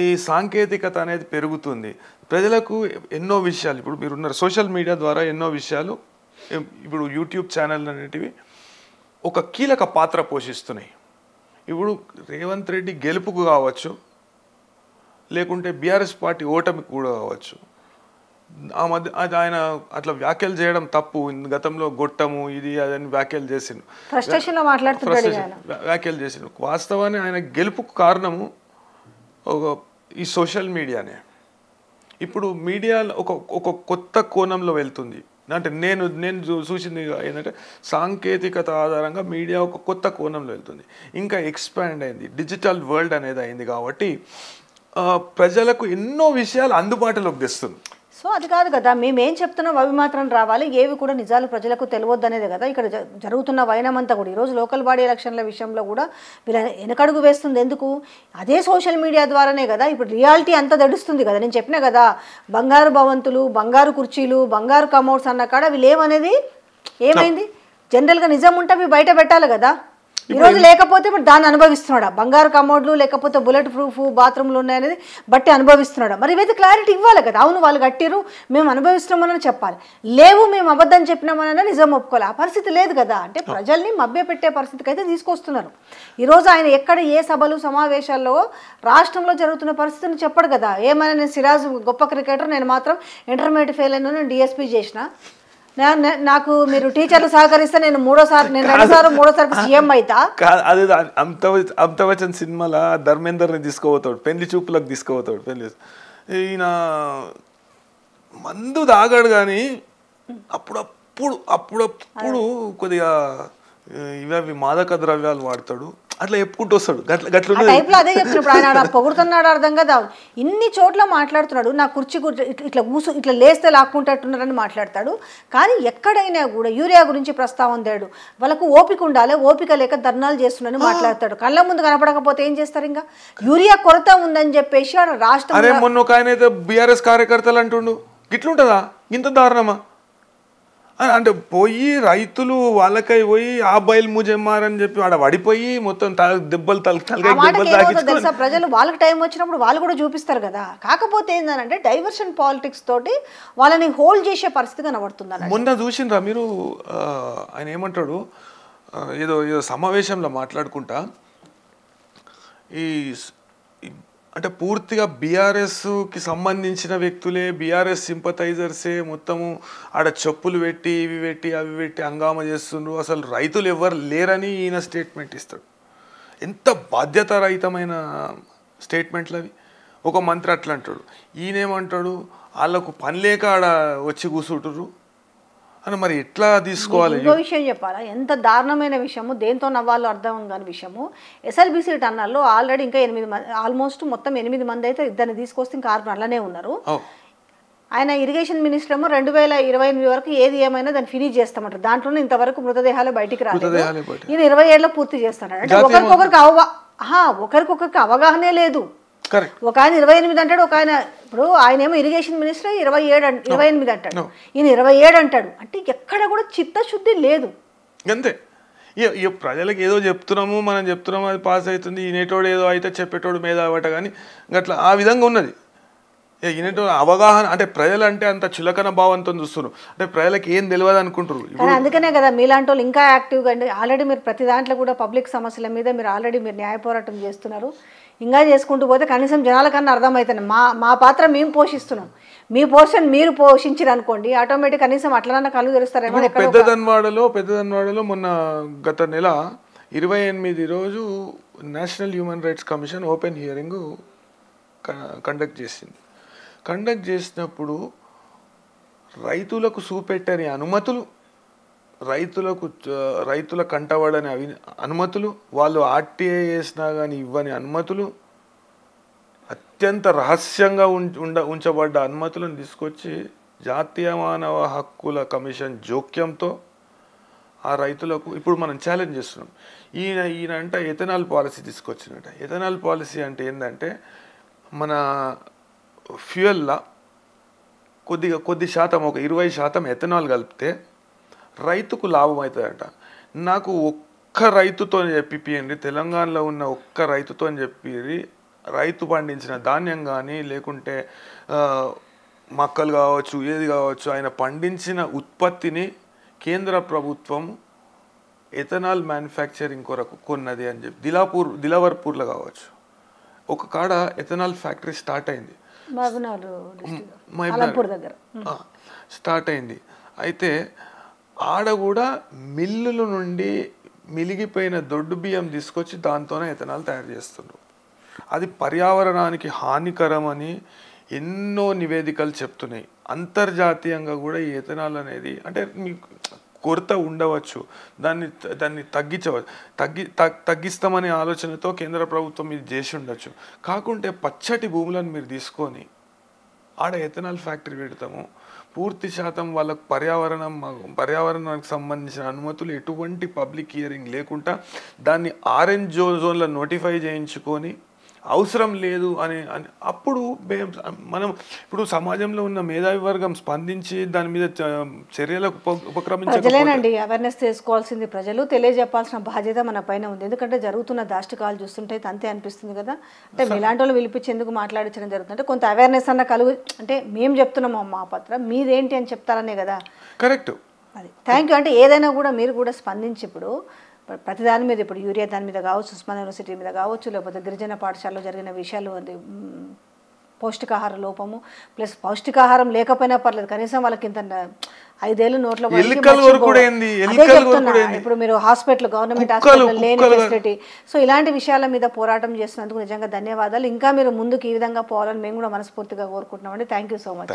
ఈ సాంకేతికత అనేది పెరుగుతుంది. ప్రజలకు ఎన్నో విషయాలు ఇప్పుడు మీరున్నారు సోషల్ మీడియా ద్వారా ఎన్నో విషయాలు ఇప్పుడు యూట్యూబ్ ఛానల్ అనేటివి ఒక కీలక పాత్ర పోషిస్తున్నాయి. ఇప్పుడు రేవంత్ రెడ్డి గెలుపుకు కావచ్చు, లేకుంటే బీఆర్ఎస్ పార్టీ ఓటమికి కూడా కావచ్చు, ఆ మధ్య అది ఆయన అట్లా వ్యాఖ్యలు చేయడం తప్పు. గతంలో గొట్టము ఇది అదని వ్యాఖ్యలు చేసిండు, వ్యాఖ్యలు చేసిండు. వాస్తవాన్ని ఆయన గెలుపుకు కారణము ఈ సోషల్ మీడియానే. ఇప్పుడు మీడియా ఒక కొత్త కోణంలో వెళ్తుంది. అంటే నేను చూసింది ఏంటంటే సాంకేతికత ఆధారంగా మీడియా ఒక కొత్త కోణంలో వెళ్తుంది, ఇంకా ఎక్స్పాండ్ అయింది, డిజిటల్ వరల్డ్ అనేది అయింది. కాబట్టి ప్రజలకు ఎన్నో విషయాలు అందుబాటులోకి తెస్తుంది. సో అది కాదు కదా, మేమేం చెప్తున్నాం అవి మాత్రం రావాలి, ఏవి కూడా నిజాలు ప్రజలకు తెలియవద్దు అనేది కదా ఇక్కడ జరుగుతున్న వైనమంతా కూడా. ఈరోజు లోకల్ బాడీ ఎలక్షన్ల విషయంలో కూడా వీళ్ళ వెనకడుగు వేస్తుంది. ఎందుకు? అదే సోషల్ మీడియా ద్వారానే కదా. ఇప్పుడు రియాలిటీ అంతా దడుస్తుంది కదా. నేను చెప్పినా కదా, బంగారు భవంతులు, బంగారు కుర్చీలు, బంగారు కమోడ్స్ అన్న కాడ వీళ్ళు ఏమనేది ఏమైంది? జనరల్గా నిజం ఉంటే అవి బయట పెట్టాలి కదా. ఈరోజు లేకపోతే ఇప్పుడు దాన్ని అనుభవిస్తున్నాడా? బంగారు కమోడ్లు లేకపోతే బుల్లెట్ ప్రూఫ్ బాత్రూమ్లు ఉన్నాయనేది బట్టి అనుభవిస్తున్నాడా? మరి ఇవైతే క్లారిటీ ఇవ్వాలి కదా. అవును వాళ్ళు కట్టిరు, మేము అనుభవిస్తున్నామని చెప్పాలి. లేవు మేము అబద్ధం చెప్పినామని నిజం ఒప్పుకోవాలి. ఆ పరిస్థితి లేదు కదా. అంటే ప్రజల్ని మభ్యపెట్టే పరిస్థితికి అయితే తీసుకొస్తున్నారు. ఈరోజు ఆయన ఎక్కడ ఏ సభలు సమావేశాల్లో రాష్ట్రంలో జరుగుతున్న పరిస్థితిని చెప్పడు కదా. ఏమైనా నేను సిరాజ్ గొప్ప క్రికెటర్, నేను మాత్రం ఇంటర్మీడియట్ ఫెయిల్ అయినా నేను డిఎస్పీ చేసిన, నాకు మీరు టీచర్లు సహకరిస్తే నేను మూడోసారి సీఎం అవుతా. అదే అమితాబ్ బచ్చన్ సినిమాలో ధర్మేందర్ని తీసుకుపోతాడు, పెళ్లి చూపులకు తీసుకుపోతాడు. పెళ్లి ఈయన మందు తాగాడు కానీ అప్పుడప్పుడు కొద్దిగా ఇవి మాదక ద్రవ్యాలు వాడతాడు, అట్లా చెప్పుకుంటూ వస్తాడు. టైప్లో అదే చెప్తున్నాడు ఆయన. పొగుడుతున్నాడు అర్థం కదా. ఇన్ని చోట్ల మాట్లాడుతున్నాడు, నా కుర్చీ ఇట్లా లేస్తే లాక్కుంటున్నారని మాట్లాడతాడు. కానీ ఎక్కడైనా కూడా యూరియా గురించి ప్రస్తావన తేడు. వాళ్ళకు ఓపిక ఉండాలి, ఓపిక లేక ధర్నాలు చేస్తున్నారని మాట్లాడతాడు. కళ్ళ ముందు కనపడకపోతే ఏం చేస్తారు? ఇంకా యూరియా కొరత ఉందని చెప్పేసి రాష్ట్రం. మొన్న ఒక ఆయన అయితే బీఆర్ఎస్ కార్యకర్తలు అంటుండు, ఇట్లుంటుందా? ఇంత దారుణమా? అంటే పోయి రైతులు వాళ్ళకై పోయి ఆ బయలు ముజెమ్మారని చెప్పి ఆడ పడిపోయి మొత్తం దెబ్బలు తెలుసా ప్రజలు వాళ్ళకి టైం వచ్చినప్పుడు వాళ్ళు కూడా చూపిస్తారు కదా. కాకపోతే ఏంటంటే డైవర్షన్ పాలిటిక్స్ తోటి వాళ్ళని హోల్డ్ చేసే పరిస్థితి కనబడుతుంది. మొన్న చూసిండ్రా మీరు, ఆయన ఏమంటాడు, ఏదో ఏదో సమావేశంలో మాట్లాడుకుంటా ఈ అంటే పూర్తిగా బీఆర్ఎస్కి సంబంధించిన వ్యక్తులే, బీఆర్ఎస్ సింపథైజర్సే మొత్తము ఆడ చెప్పులు పెట్టి ఇవి పెట్టి అవి పెట్టి హంగామా చేస్తుండ్రు, అసలు రైతులు ఎవరు లేరని ఈయన స్టేట్మెంట్ ఇస్తాడు. ఎంత బాధ్యతారహితమైన స్టేట్మెంట్లు అవి. ఒక మంత్రి అట్లా అంటాడు, ఈయనేమంటాడు, వాళ్ళకు పని లేక ఆడ వచ్చి కూర్చుంటారు అని. మరి ఎట్లా తీసుకోవాలి? ఇంకో విషయం చెప్పాలా, ఎంత దారుణమైన విషయము, దేంతో నవ్వాలో అర్థం కాని విషయము. ఎస్ఎల్బీసీ టన్నల్లో ఆల్రెడీ ఇంకా 8 మంది, ఆల్మోస్ట్ మొత్తం 8 మంది అయితే ఇద్దరిని తీసుకొస్తే ఇంకా 6 అలానే ఉన్నారు. ఆయన ఇరిగేషన్ మినిస్టర్ ఏమో 2028 వరకు ఏది ఏమైనా దాన్ని ఫినిష్ చేస్తామంటారు. దాంట్లోనే ఇంతవరకు మృతదేహాలు బయటికి రాలేదు. ఈయన 27లో పూర్తి చేస్తాడు. అంటే ఒకరికొకరికి అవగాహనే లేదు. ఒక ఆయన 28 అంటాడు, ఒక ఆయన ఇప్పుడు ఆయన ఏమో ఇరిగేషన్ మినిస్టర్ 28 అంటాడు, ఈయన 27 అంటాడు. అంటే ఎక్కడ కూడా చిత్తశుద్ధి లేదు. అంతే. ప్రజలకు ఏదో చెప్తున్నాము, మనం చెప్తున్నాము, అది పాస్ అవుతుంది, ఈనేటోడు ఏదో అయితే చెప్పేటోడు మీద అవట, కానీ అట్లా ఆ విధంగా ఉన్నది. ఈనేటో అవగాహన అంటే ప్రజలు అంటే అంత చులకన భావంతో చూస్తున్నారు. అంటే ప్రజలకు ఏం తెలియదు అనుకుంటారు. అందుకనే కదా మీలాంటి వాళ్ళు ఇంకా యాక్టివ్గా అండి. ఆల్రెడీ మీరు ప్రతి దాంట్లో కూడా పబ్లిక్ సమస్యల మీద మీరు ఆల్రెడీ న్యాయ పోరాటం చేస్తున్నారు. ఇంకా చేసుకుంటూ పోతే కనీసం జనాల కన్నా అర్థమవుతుంది. మా పాత్ర మేము పోషిస్తున్నాం, మీ పోర్షన్ మీరు పోషించారు అనుకోండి, ఆటోమేటిక్ కనీసం అట్లనన్నా కళ్ళు తెరుస్తారేమో. పెద్దదన్వాడలో మొన్న గత నెల 28 రోజు national human rights commission open hearing conduct చేసింది. కండక్ట్ చేసినప్పుడు రైతులకు చూపెట్టని అనుమతులు, రైతుల కంటబడని అనుమతులు, వాళ్ళు ఆర్టీఐ చేసినా కానీ ఇవ్వని అనుమతులు, అత్యంత రహస్యంగా ఉంచబడ్డ అనుమతులను తీసుకొచ్చి జాతీయ మానవ హక్కుల కమిషన్ జోక్యంతో ఆ రైతులకు ఇప్పుడు మనం ఛాలెంజ్ చేస్తున్నాం. ఈయన అంటే ఎథనాల్ పాలసీ తీసుకొచ్చినట్ట. ఎథనాల్ పాలసీ అంటే ఏంటంటే మన ఫ్యూయల్లా కొద్ది శాతం, ఒక 20% ఎథనాల్ కలిపితే రైతుకు లాభం అవుతుందంట. నాకు ఒక్క రైతుతో చెప్పియండి, తెలంగాణలో ఉన్న ఒక్క రైతుతో చెప్పి, రైతు పండించిన ధాన్యం కానీ లేకుంటే మొక్కలు కావచ్చు, ఏది కావచ్చు, ఆయన పండించిన ఉత్పత్తిని కేంద్ర ప్రభుత్వం ఎథనాల్ మ్యానుఫ్యాక్చరింగ్ కొరకు కొన్నది అని చెప్పి దిలావర్పూర్లో కావచ్చు ఒక కాడ ఎథనాల్ ఫ్యాక్టరీ స్టార్ట్ అయింది, స్టార్ట్ అయింది. అయితే ఆడ కూడా మిల్లుల నుండి మిలిగిపోయిన దొడ్డు బియ్యం తీసుకొచ్చి దాంతోనే ఎథనాల్ తయారు చేస్తున్నారు. అది పర్యావరణానికి హానికరమని ఎన్నో నివేదికలు చెప్తున్నాయి. అంతర్జాతీయంగా కూడా ఈ ఎథనాల్ అనేది అంటే మీకు కొరత ఉండవచ్చు, దాన్ని తగ్గిస్తామనే ఆలోచనతో కేంద్ర ప్రభుత్వం ఇది చేసి ఉండొచ్చు. కాకుంటే పచ్చటి భూములను మీరు తీసుకొని ఆడ ఎథనాల్ ఫ్యాక్టరీ పెడతాము, పూర్తి శాతం వాళ్ళకు పర్యావరణానికి సంబంధించిన అనుమతులు ఎటువంటి పబ్లిక్ హియరింగ్ లేకుండా దాన్ని ఆరెంజ్ జోన్లో నోటిఫై చేయించుకొని అవసరం లేదు అని అప్పుడు మనం ఇప్పుడు సమాజంలో ఉన్న మేధావి వర్గం స్పందించి దాని మీద చర్యలకు ఉపక్రమించాలి. ప్రజలేనండి అవేర్నెస్ చేసుకోవాల్సింది, ప్రజలు తెలియజెప్పాల్సిన బాధ్యత మన పైన ఉంది. ఎందుకంటే జరుగుతున్న దాష్టికాలు చూస్తుంటే అంతే అనిపిస్తుంది కదా. అంటే మీలాంటి వాళ్ళు పిలిపించేందుకు మాట్లాడించడం జరుగుతుంది అంటే కొంత అవేర్నెస్ అన్న కలుగు, అంటే మేము చెప్తున్నాము మా పాత్ర మీదేంటి అని చెప్తారనే కదా. కరెక్ట్. అది థ్యాంక్ యూ. అంటే ఏదైనా కూడా మీరు కూడా స్పందించి ఇప్పుడు ప్రతి దాని మీద, ఇప్పుడు యూరియా దాని మీద కావచ్చు, ఉస్మాన్ యూనివర్సిటీ మీద కావచ్చు, లేకపోతే గిరిజన పాఠశాలలో జరిగిన విషయాలు, అది పౌష్టికాహార లోపము ప్లస్ పౌష్టికాహారం లేకపోయినా పర్లేదు, కనీసం వాళ్ళకి ఇంత 5 ఏళ్ళు నోట్లో ఇప్పుడు మీరు హాస్పిటల్, గవర్నమెంట్ హాస్పిటల్ లేని ఫెసిలిటీ. సో ఇలాంటి విషయాల మీద పోరాటం చేస్తున్నందుకు నిజంగా ధన్యవాదాలు. ఇంకా మీరు ముందుకు ఈ విధంగా పోవాలని మేము కూడా మనస్ఫూర్తిగా కోరుకుంటున్నామండి. Thank you so much.